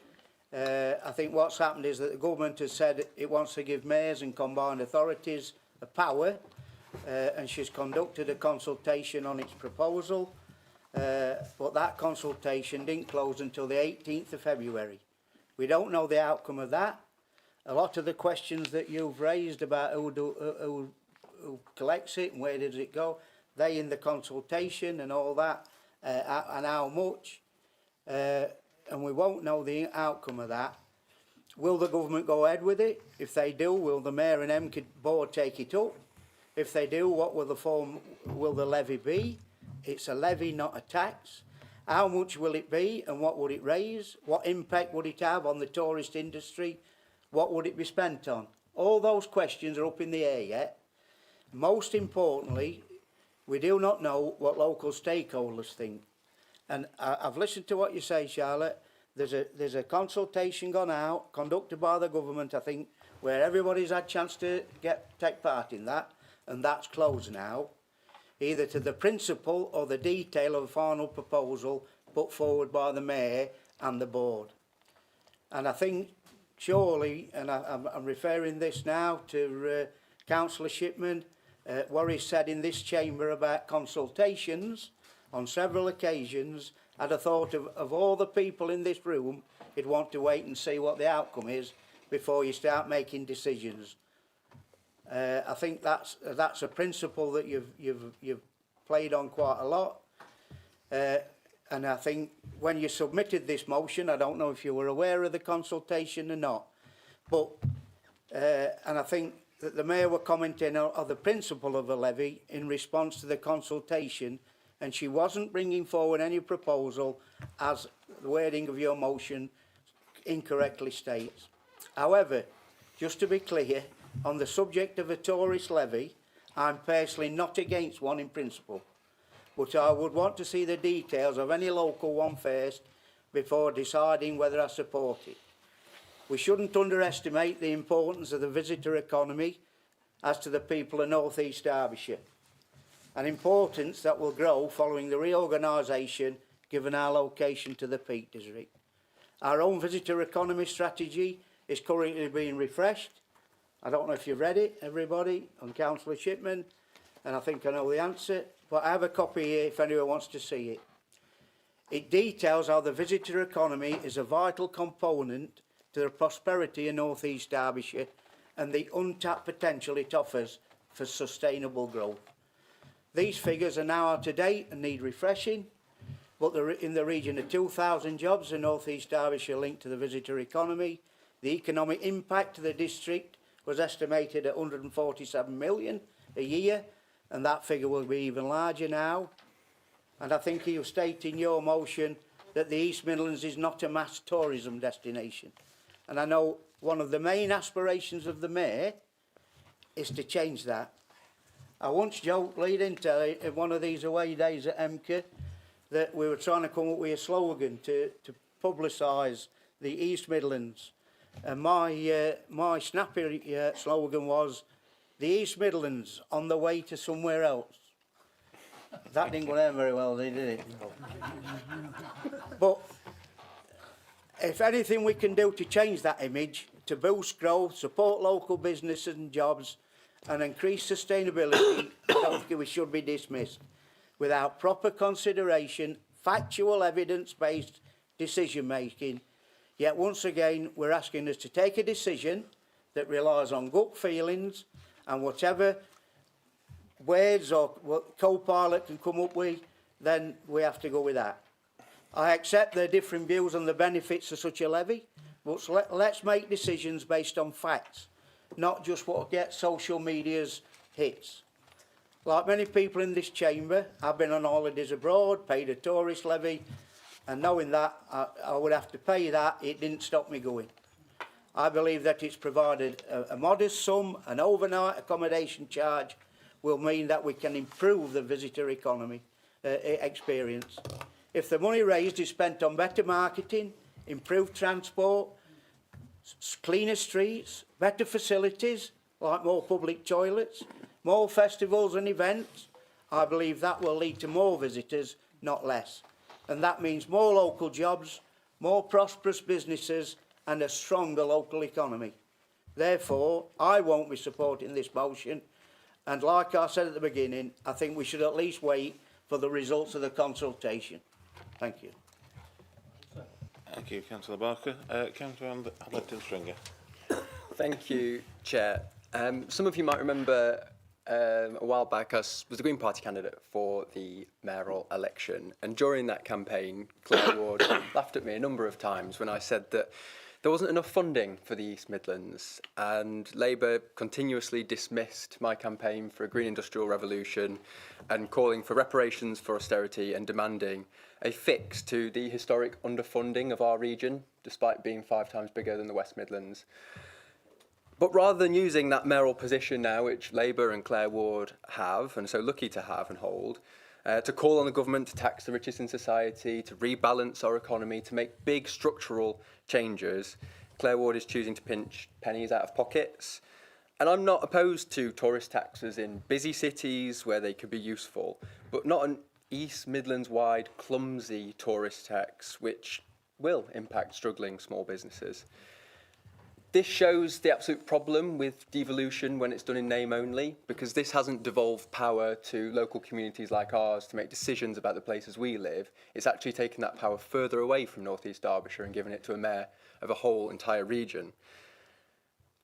I think what's happened is that the government has said it wants to give mayors and combined authorities a power, and she's conducted a consultation on its proposal, but that consultation didn't close until the 18th of February. We don't know the outcome of that. A lot of the questions that you've raised about who collects it and where does it go, they in the consultation and all that, and how much, and we won't know the outcome of that. Will the government go ahead with it? If they do, will the mayor and MCA board take it up? If they do, what will the levy be? It's a levy, not a tax. How much will it be and what would it raise? What impact would it have on the tourist industry? What would it be spent on? All those questions are up in the air yet. Most importantly, we do not know what local stakeholders think. And I've listened to what you say, Charlotte. There's a consultation gone out, conducted by the government, I think, where everybody's had a chance to take part in that, and that's closed now, either to the principle or the detail of a final proposal put forward by the mayor and the board. And I think, surely, and I'm referring this now to Councillor Shipman, what he said in this chamber about consultations on several occasions, I'd have thought of all the people in this room, you'd want to wait and see what the outcome is before you start making decisions. I think that's a principle that you've played on quite a lot. And I think when you submitted this motion, I don't know if you were aware of the consultation or not, but and I think that the mayor were commenting on the principle of a levy in response to the consultation, and she wasn't bringing forward any proposal as the wording of your motion incorrectly states. However, just to be clear, on the subject of a tourist levy, I'm personally not against one in principle, but I would want to see the details of any local one first before deciding whether I support it. We shouldn't underestimate the importance of the visitor economy as to the people of North East Derbyshire, an importance that will grow following the reorganisation given our location to the Peak District. Our own visitor economy strategy is currently being refreshed. I don't know if you've read it, everybody, on Councillor Shipman, and I think I know the answer, but I have a copy here if anyone wants to see it. It details how the visitor economy is a vital component to the prosperity of North East Derbyshire and the untapped potential it offers for sustainable growth. These figures are now out of date and need refreshing, but they're in the region of 2,000 jobs in North East Derbyshire linked to the visitor economy. The economic impact to the district was estimated at 147 million a year, and that figure will be even larger now. And I think you state in your motion that the East Midlands is not a mass tourism destination. And I know one of the main aspirations of the mayor is to change that. I once joked leading to one of these away days at MCA that we were trying to come up with a slogan to publicise the East Midlands. And my snappy slogan was, the East Midlands on the way to somewhere else. That didn't go down very well, did it? But if anything we can do to change that image, to boost growth, support local businesses and jobs, and increase sustainability, I don't think we should be dismissed without proper consideration, factual evidence-based decision-making. Yet once again, we're asking us to take a decision that relies on gut feelings, and whatever words or what co-pilot can come up with, then we have to go with that. I accept their differing views on the benefits of such a levy, but let's make decisions based on facts, not just what gets social media's hits. Like many people in this chamber, I've been on holidays abroad, paid a tourist levy, and knowing that I would have to pay that, it didn't stop me going. I believe that it's provided a modest sum, an overnight accommodation charge will mean that we can improve the visitor economy experience. If the money raised is spent on better marketing, improved transport, cleaner streets, better facilities, like more public toilets, more festivals and events, I believe that will lead to more visitors, not less. And that means more local jobs, more prosperous businesses and a stronger local economy. Therefore, I won't be supporting this motion. And like I said at the beginning, I think we should at least wait for the results of the consultation. Thank you. Thank you, Councillor Barker. Councillor Adlington-Stringer. Thank you, Chair. Some of you might remember a while back I was the Green Party candidate for the mayoral election, and during that campaign Claire Ward laughed at me a number of times when I said that there wasn't enough funding for the East Midlands, and Labour continuously dismissed my campaign for a green industrial revolution and calling for reparations for austerity and demanding a fix to the historic underfunding of our region, despite being 5 times bigger than the West Midlands. But rather than using that mayoral position now, which Labour and Claire Ward have, and so lucky to have and hold, to call on the government to tax the richest in society, to rebalance our economy, to make big structural changes, Claire Ward is choosing to pinch pennies out of pockets. And I'm not opposed to tourist taxes in busy cities where they could be useful, but not an East Midlands-wide clumsy tourist tax, which will impact struggling small businesses. This shows the absolute problem with devolution when it's done in name only, because this hasn't devolved power to local communities like ours to make decisions about the places we live. It's actually taken that power further away from North East Derbyshire and given it to a mayor of a whole entire region.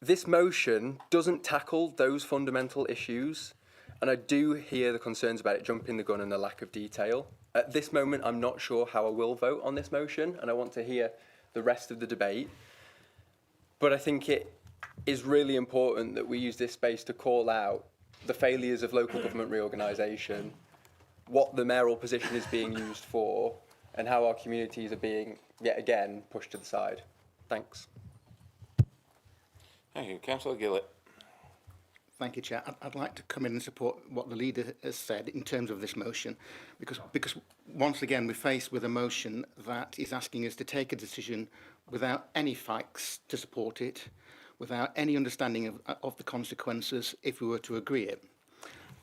This motion doesn't tackle those fundamental issues, and I do hear the concerns about it jumping the gun and the lack of detail. At this moment, I'm not sure how I will vote on this motion, and I want to hear the rest of the debate. But I think it is really important that we use this space to call out the failures of local government reorganisation, what the mayoral position is being used for, and how our communities are being, yet again, pushed to the side. Thanks. Thank you. Councillor Gillett. Thank you, Chair. I'd like to come in and support what the leader has said in terms of this motion, because once again we're faced with a motion that is asking us to take a decision without any facts to support it, without any understanding of the consequences if we were to agree it.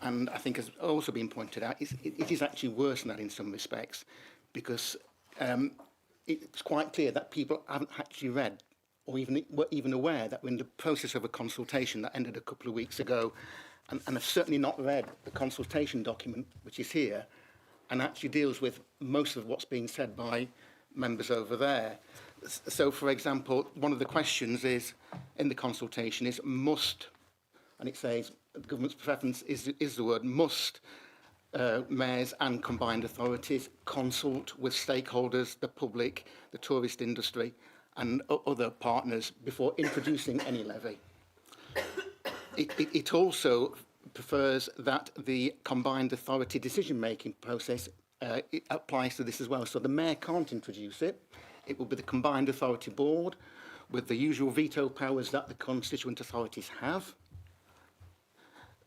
And I think, as also been pointed out, it is actually worse than that in some respects, because it's quite clear that people haven't actually read or were even aware that we're in the process of a consultation that ended a couple of weeks ago, and have certainly not read the consultation document, which is here, and actually deals with most of what's being said by members over there. So, for example, one of the questions is, in the consultation, is must, and it says the government's preference is the word must, mayors and combined authorities consult with stakeholders, the public, the tourist industry, and other partners before introducing any levy. It also prefers that the combined authority decision-making process it applies to this as well. So the mayor can't introduce it. It will be the combined authority board with the usual veto powers that the constituent authorities have.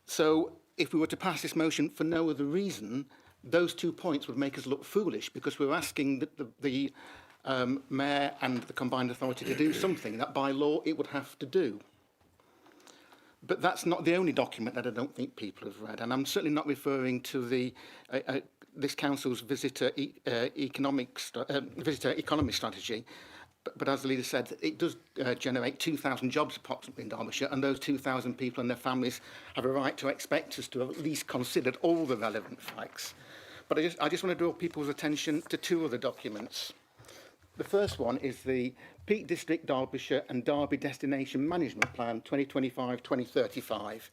So if we were to pass this motion for no other reason, those 2 points would make us look foolish, because we're asking the mayor and the combined authority to do something that by law it would have to do. But that's not the only document that I don't think people have read, and I'm certainly not referring to the this council's visitor economy strategy. But as the leader said, it does generate 2,000 jobs approximately in Derbyshire, and those 2,000 people and their families have a right to expect us to have at least considered all the relevant facts. But I just want to draw people's attention to two other documents. The first one is the Peak District Derbyshire and Derby Destination Management Plan 2025-2035.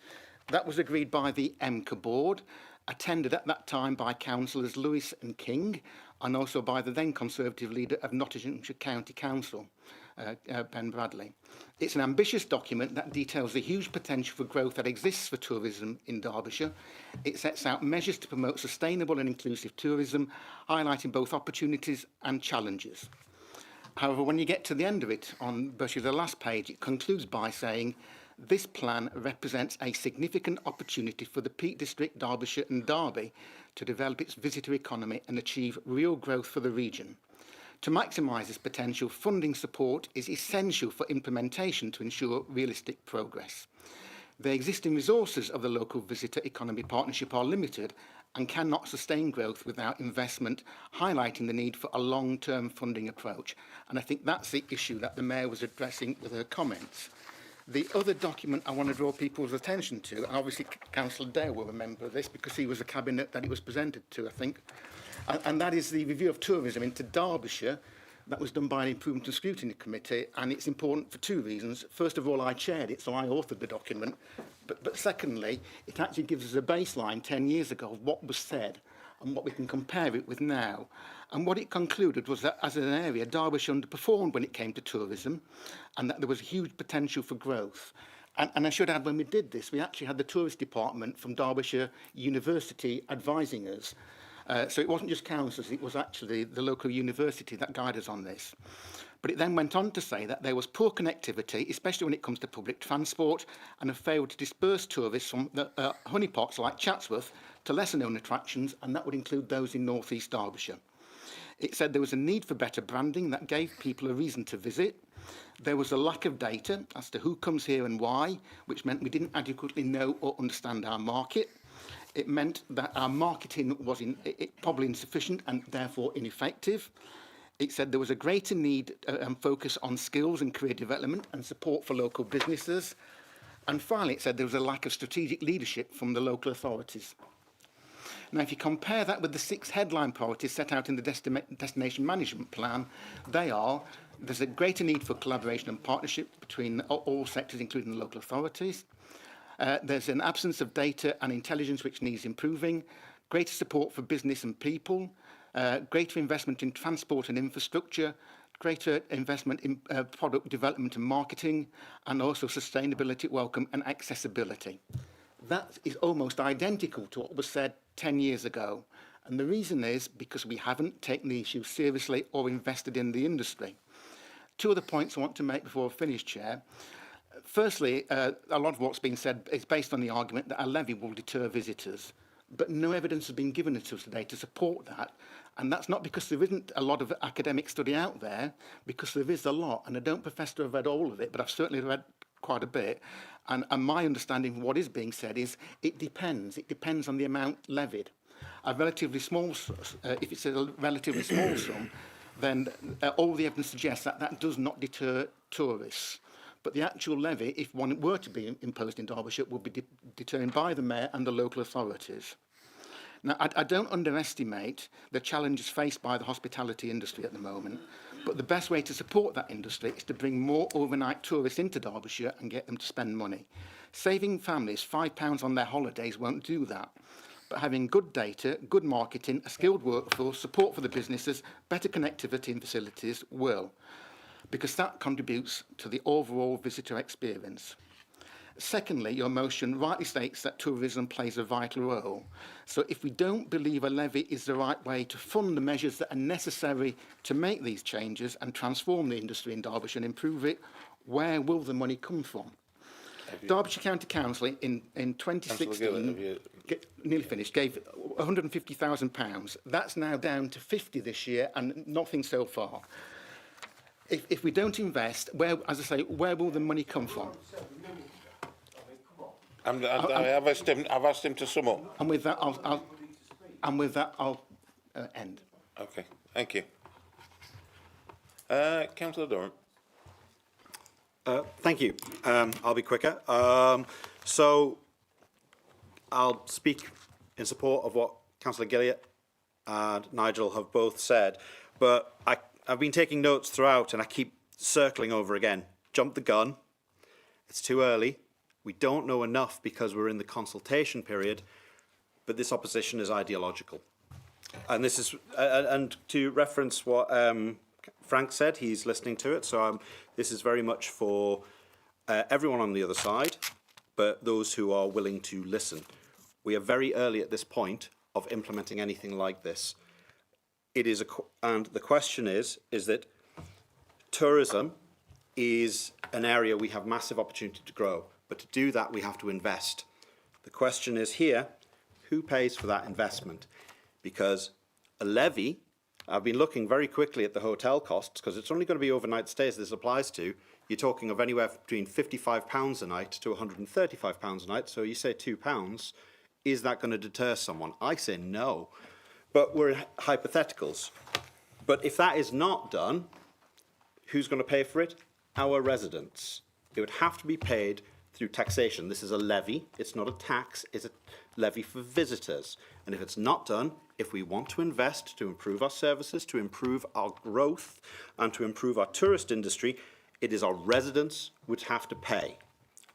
That was agreed by the EMCA board, attended at that time by councillors Lewis and King, and also by the then Conservative leader of Nottinghamshire County Council, Ben Bradley. It's an ambitious document that details the huge potential for growth that exists for tourism in Derbyshire. It sets out measures to promote sustainable and inclusive tourism, highlighting both opportunities and challenges. However, when you get to the end of it, on virtually the last page, it concludes by saying, this plan represents a significant opportunity for the Peak District, Derbyshire and Derby to develop its visitor economy and achieve real growth for the region. To maximise this potential, funding support is essential for implementation to ensure realistic progress. The existing resources of the Local Visitor Economy Partnership are limited and cannot sustain growth without investment, highlighting the need for a long-term funding approach. And I think that's the issue that the Mayor was addressing with her comments. The other document I want to draw people's attention to, and obviously Councillor Dale will remember this because he was a cabinet that it was presented to, I think, and that is the review of tourism into Derbyshire. That was done by an Improvement and Scrutiny Committee, and it's important for two reasons. First of all, I chaired it, so I authored the document. But secondly, it actually gives us a baseline 10 years ago of what was said and what we can compare it with now. And what it concluded was that, as an area, Derbyshire underperformed when it came to tourism, and that there was huge potential for growth. And I should add, when we did this, we actually had the tourist department from Derbyshire University advising us. So it wasn't just councils, it was actually the local university that guided us on this. But it then went on to say that there was poor connectivity, especially when it comes to public transport, and a failure to disperse tourists from the honeypots like Chatsworth to lesser known attractions, and that would include those in North East Derbyshire. It said there was a need for better branding that gave people a reason to visit. There was a lack of data as to who comes here and why, which meant we didn't adequately know or understand our market. It meant that our marketing was probably insufficient and therefore ineffective. It said there was a greater need and focus on skills and career development and support for local businesses. And finally, it said there was a lack of strategic leadership from the local authorities. Now, if you compare that with the 6 headline priorities set out in the Destination Management Plan, there's a greater need for collaboration and partnership between all sectors, including the local authorities. There's an absence of data and intelligence which needs improving, greater support for business and people, greater investment in transport and infrastructure, greater investment in product development and marketing, and also sustainability, welcome and accessibility. That is almost identical to what was said 10 years ago. And the reason is because we haven't taken the issue seriously or invested in the industry. 2 other points I want to make before I finish, Chair. Firstly, a lot of what's been said is based on the argument that a levy will deter visitors. But no evidence has been given to us today to support that. And that's not because there isn't a lot of academic study out there, because there is a lot. And I don't profess to have read all of it, but I've certainly read quite a bit. And my understanding of what is being said is it depends. It depends on the amount levied. A relatively small, if it's a relatively small sum, then all the evidence suggests that that does not deter tourists. But the actual levy, if one were to be imposed in Derbyshire, would be determined by the Mayor and the local authorities. Now, I don't underestimate the challenges faced by the hospitality industry at the moment, but the best way to support that industry is to bring more overnight tourists into Derbyshire and get them to spend money. Saving families £5 on their holidays won't do that. But having good data, good marketing, a skilled workforce, support for the businesses, better connectivity and facilities will, because that contributes to the overall visitor experience. Secondly, your motion rightly states that tourism plays a vital role. So if we don't believe a levy is the right way to fund the measures that are necessary to make these changes and transform the industry in Derbyshire and improve it, where will the money come from? Derbyshire County Council in 2016, nearly finished, gave £150,000. That's now down to 50 this year and nothing so far. If we don't invest, as I say, where will the money come from? I've asked him to sum up. And with that, I'll end. Okay, thank you. Councillor Durham. Thank you. I'll be quicker. So I'll speak in support of what Councillor Gilliott and Nigel have both said, but I've been taking notes throughout and I keep circling over again. Jump the gun. It's too early. We don't know enough because we're in the consultation period, but this opposition is ideological. And this is, and to reference what Frank said, he's listening to it, so this is very much for everyone on the other side, but those who are willing to listen. We are very early at this point of implementing anything like this. It is, and the question is that tourism is an area we have massive opportunity to grow, but to do that we have to invest. The question is here, who pays for that investment? Because a levy, I've been looking very quickly at the hotel costs, because it's only going to be overnight stays this applies to. You're talking of anywhere between £55 a night to £135 a night, so you say £2, is that going to deter someone? I say no, but we're in hypotheticals. But if that is not done, who's going to pay for it? Our residents. It would have to be paid through taxation. This is a levy, it's not a tax, it's a levy for visitors. And if it's not done, if we want to invest to improve our services, to improve our growth, and to improve our tourist industry, it is our residents which have to pay.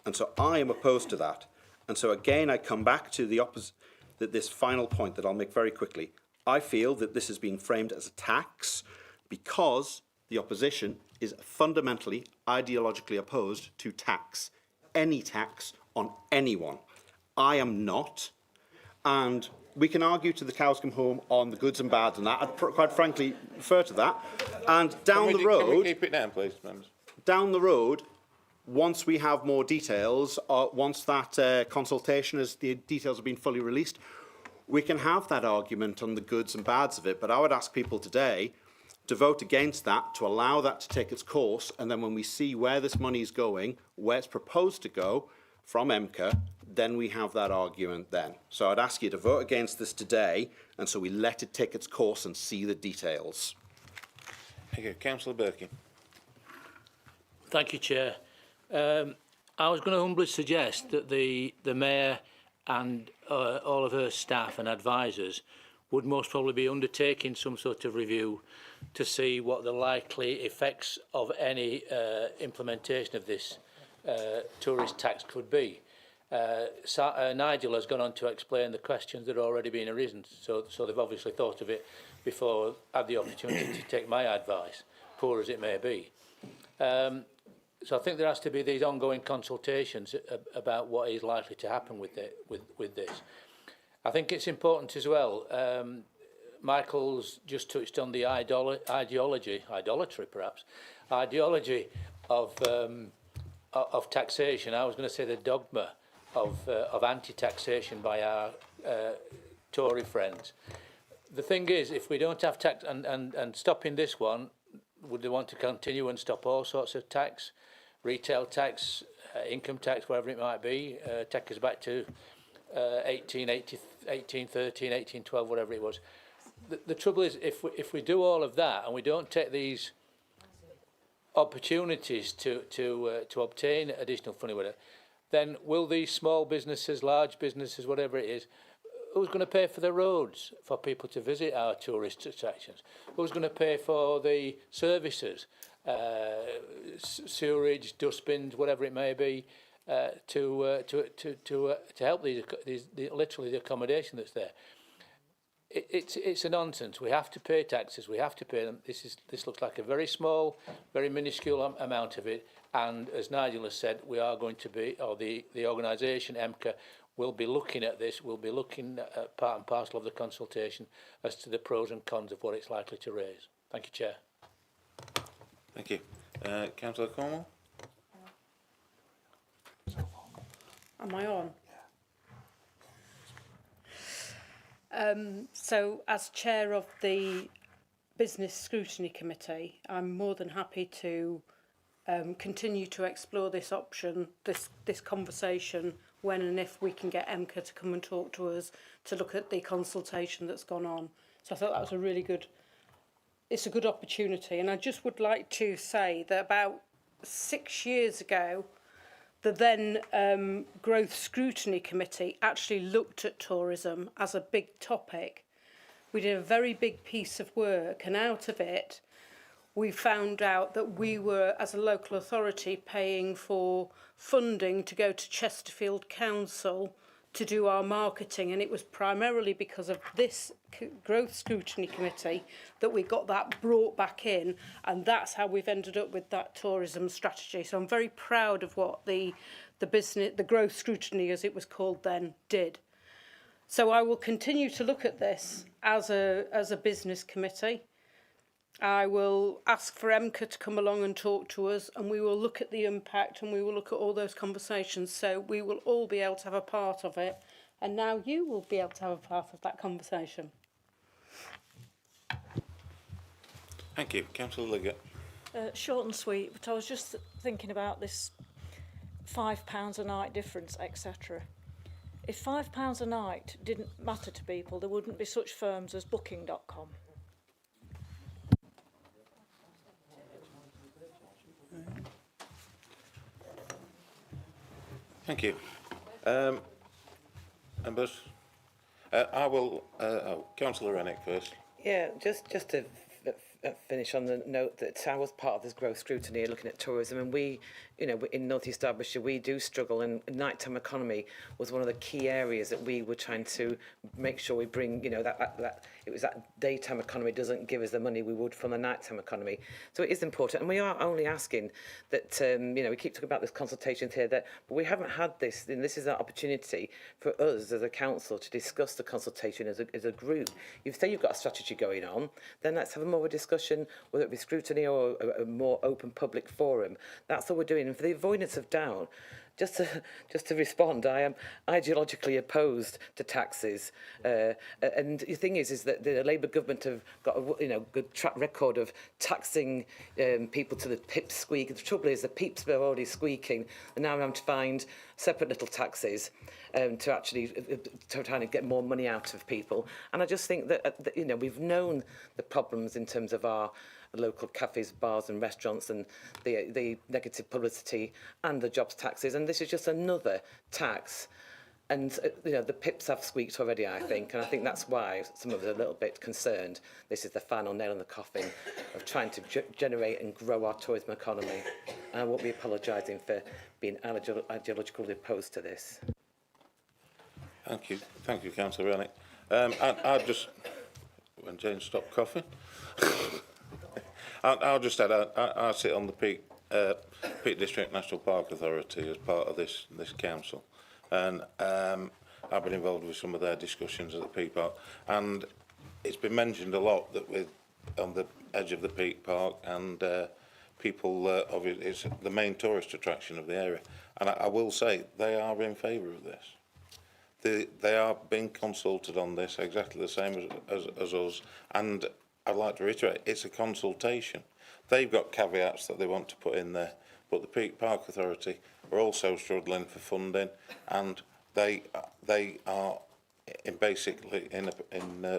And so I am opposed to that. And so again, I come back to the opposite, this final point that I'll make very quickly. I feel that this is being framed as a tax because the opposition is fundamentally, ideologically opposed to tax. Any tax on anyone. I am not. And we can argue to the cows come home on the goods and bads and that. I'd quite frankly refer to that. And down the road... Can we keep it down, please, members? Down the road, once we have more details, once that consultation, as the details have been fully released, we can have that argument on the goods and bads of it. But I would ask people today to vote against that, to allow that to take its course, and then when we see where this money is going, where it's proposed to go from MCA, then we have that argument then. So I'd ask you to vote against this today, and so we let it take its course and see the details. Thank you. Councillor Birkin. Thank you, Chair. I was going to humbly suggest that the Mayor and all of her staff and advisors would most probably be undertaking some sort of review to see what the likely effects of any implementation of this tourist tax could be. Nigel has gone on to explain the questions that are already being arisen, so they've obviously thought of it before had the opportunity to take my advice, poor as it may be. So I think there has to be these ongoing consultations about what is likely to happen with this. I think it's important as well. Michael's just touched on the ideology of taxation. I was going to say the dogma of anti-taxation by our Tory friends. The thing is, if we don't have tax, and stopping this one, would they want to continue and stop all sorts of tax, retail tax, income tax, whatever it might be, take us back to 1813, 1812, whatever it was. The trouble is, if we do all of that and we don't take these opportunities to obtain additional funding with it, then will these small businesses, large businesses, whatever it is, who's going to pay for the roads for people to visit our tourist attractions? Who's going to pay for the services, sewerage, dustbins, whatever it may be, to help these literally the accommodation that's there? It's a nonsense. We have to pay taxes. We have to pay them. This looks like a very small, very minuscule amount of it. And as Nigel has said, we are going to be, or the organisation MCA will be looking at this. We'll be looking at part and parcel of the consultation as to the pros and cons of what it's likely to raise. Thank you, Chair. Thank you, Councillor Cornwall. Am I on? So, as chair of the Business Scrutiny Committee, I'm more than happy to continue to explore this option, this conversation when and if we can get MCA to come and talk to us to look at the consultation that's gone on. So I thought that was it's a good opportunity. And I just would like to say that about 6 years ago, the then Growth Scrutiny Committee actually looked at tourism as a big topic. We did a very big piece of work, and out of it, we found out that we were, as a local authority, paying for funding to go to Chesterfield Council to do our marketing, and it was primarily because of this Growth Scrutiny Committee that we got that brought back in, and that's how we've ended up with that tourism strategy. So I'm very proud of what the Growth Scrutiny, as it was called then, did. So I will continue to look at this as a business committee. I will ask for MCA to come along and talk to us, and we will look at the impact and we will look at all those conversations, so we will all be able to have a part of it, and now you will be able to have a part of that conversation. Thank you. Councillor Liggett. Short and sweet, but I was just thinking about this £5 a night difference, etc. If £5 a night didn't matter to people, there wouldn't be such firms as Booking.com. Thank you. Members, I will. Councillor Rennick first. Yeah, just to finish on the note that I was part of this growth scrutiny looking at tourism, and we, in North East Derbyshire, we do struggle, and nighttime economy was one of the key areas that we were trying to make sure we bring, that it was that daytime economy doesn't give us the money we would from the nighttime economy. So it is important, and we are only asking that, we keep talking about this consultations here, but we haven't had this, and this is an opportunity for us as a council to discuss the consultation as a group. You say you've got a strategy going on, then let's have a more discussion, whether it be scrutiny or a more open public forum. That's all we're doing. And for the avoidance of doubt, just to respond, I am ideologically opposed to taxes, and the thing is that the Labour government have got a good track record of taxing people to the pips squeak. The trouble is the peeps are already squeaking, and now I'm having to find separate little taxes to actually to try to get more money out of people. And I just think that we've known the problems in terms of our local cafes, bars and restaurants, and the negative publicity and the jobs taxes, and this is just another tax. And the pips have squeaked already, I think, and I think that's why some of us are a little bit concerned. This is the final nail in the coffin of trying to generate and grow our tourism economy, and I won't be apologising for being ideologically opposed to this. Thank you, Councillor Rennick. I just, when Jane stopped coughing, I'll just add, I sit on the Peak District National Park Authority as part of this council, and I've been involved with some of their discussions at the Peak Park, and it's been mentioned a lot that on the edge of the Peak Park, and people, obviously, it's the main tourist attraction of the area, and I will say they are in favour of this. They are being consulted on this exactly the same as us, and I'd like to reiterate, it's a consultation. They've got caveats that they want to put in there, but the Peak Park Authority are also struggling for funding, and they are basically in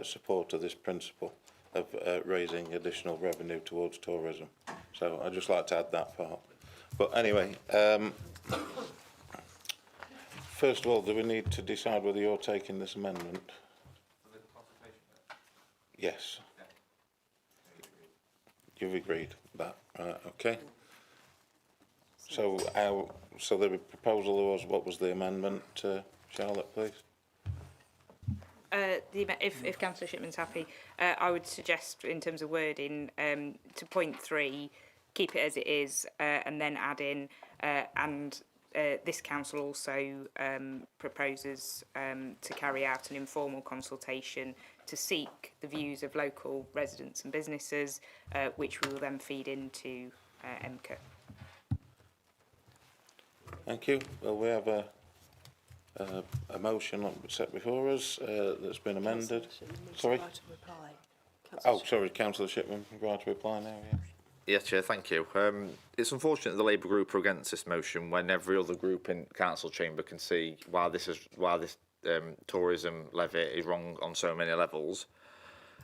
support of this principle of raising additional revenue towards tourism. So I'd just like to add that part. But anyway, first of all, do we need to decide whether you're taking this amendment? Yes. You've agreed that, okay. So the proposal was, what was the amendment, Charlotte, please? If Councillor Shipman's happy, I would suggest in terms of wording to point 3, keep it as it is, and then add in this council also proposes to carry out an informal consultation to seek the views of local residents and businesses, which we will then feed into MCA. Thank you. Well, we have a motion set before us that's been amended. Sorry? Oh, sorry, Councillor Shipman, right to reply now, yes. Yes, Chair, thank you. It's unfortunate the Labour group are against this motion when every other group in council chamber can see why this tourism levy is wrong on so many levels.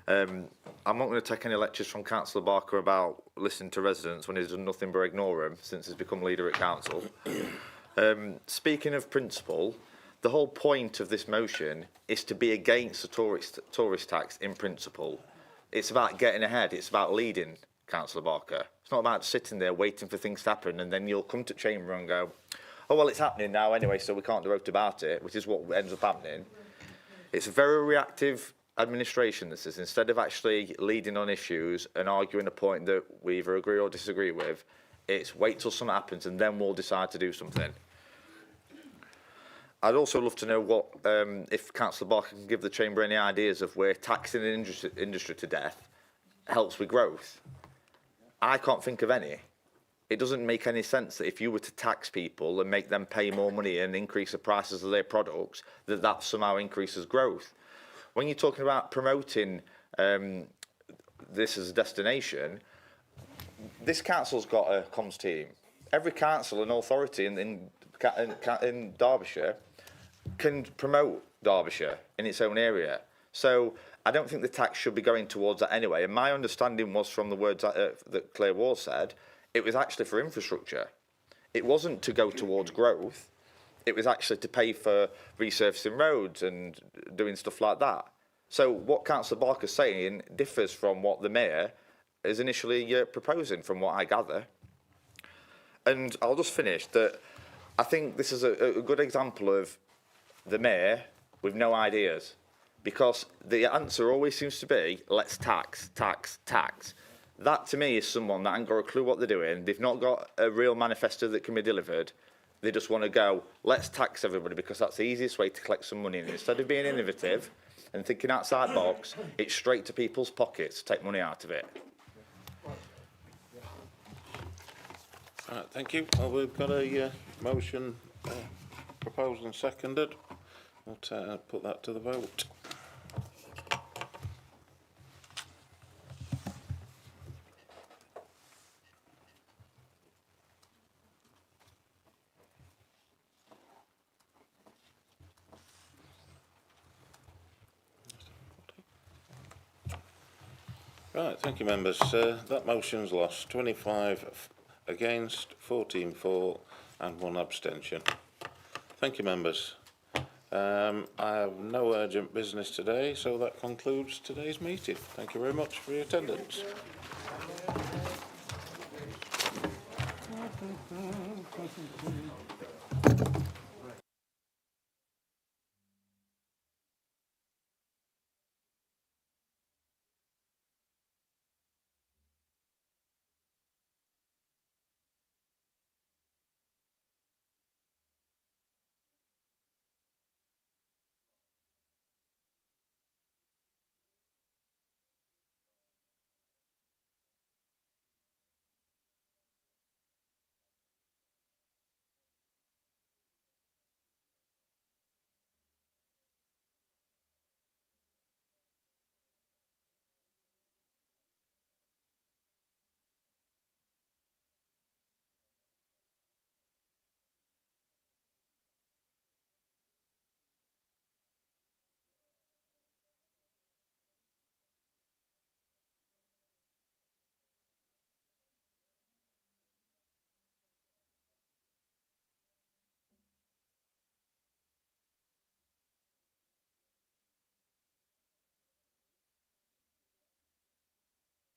I'm not going to take any lectures from Councillor Barker about listening to residents when he's done nothing but ignore them since he's become leader at council. Speaking of principle, the whole point of this motion is to be against the tourist tax in principle. It's about getting ahead. It's about leading, Councillor Barker. It's not about sitting there waiting for things to happen and then you'll come to chamber and go, oh, well, it's happening now anyway, so we can't do anything about it, which is what ends up happening. It's a very reactive administration, this is. Instead of actually leading on issues and arguing a point that we either agree or disagree with, it's wait till something happens and then we'll decide to do something. I'd also love to know what, if Councillor Barker can give the Chamber any ideas of where taxing an industry to death helps with growth. I can't think of any. It doesn't make any sense that if you were to tax people and make them pay more money and increase the prices of their products, that somehow increases growth. When you're talking about promoting this as a destination, this council's got a comms team. Every council and authority in Derbyshire can promote Derbyshire in its own area. So I don't think the tax should be going towards that anyway. And my understanding was from the words that Claire Wall said, it was actually for infrastructure. It wasn't to go towards growth. It was actually to pay for resurfacing roads and doing stuff like that. So what Councillor Barker's saying differs from what the Mayor is initially proposing, from what I gather. And I'll just finish that I think this is a good example of the Mayor with no ideas, because the answer always seems to be, let's tax, tax, tax. That to me is someone that ain't got a clue what they're doing. They've not got a real manifesto that can be delivered. They just want to go, let's tax everybody because that's the easiest way to collect some money. And instead of being innovative and thinking outside the box, it's straight to people's pockets to take money out of it. All right, thank you. Well, we've got a motion proposed and seconded. We'll put that to the vote. Right, thank you, members. That motion's lost. 25 against, 14 for, and 1 abstention. Thank you, members. I have no urgent business today, so that concludes today's meeting. Thank you very much for your attendance.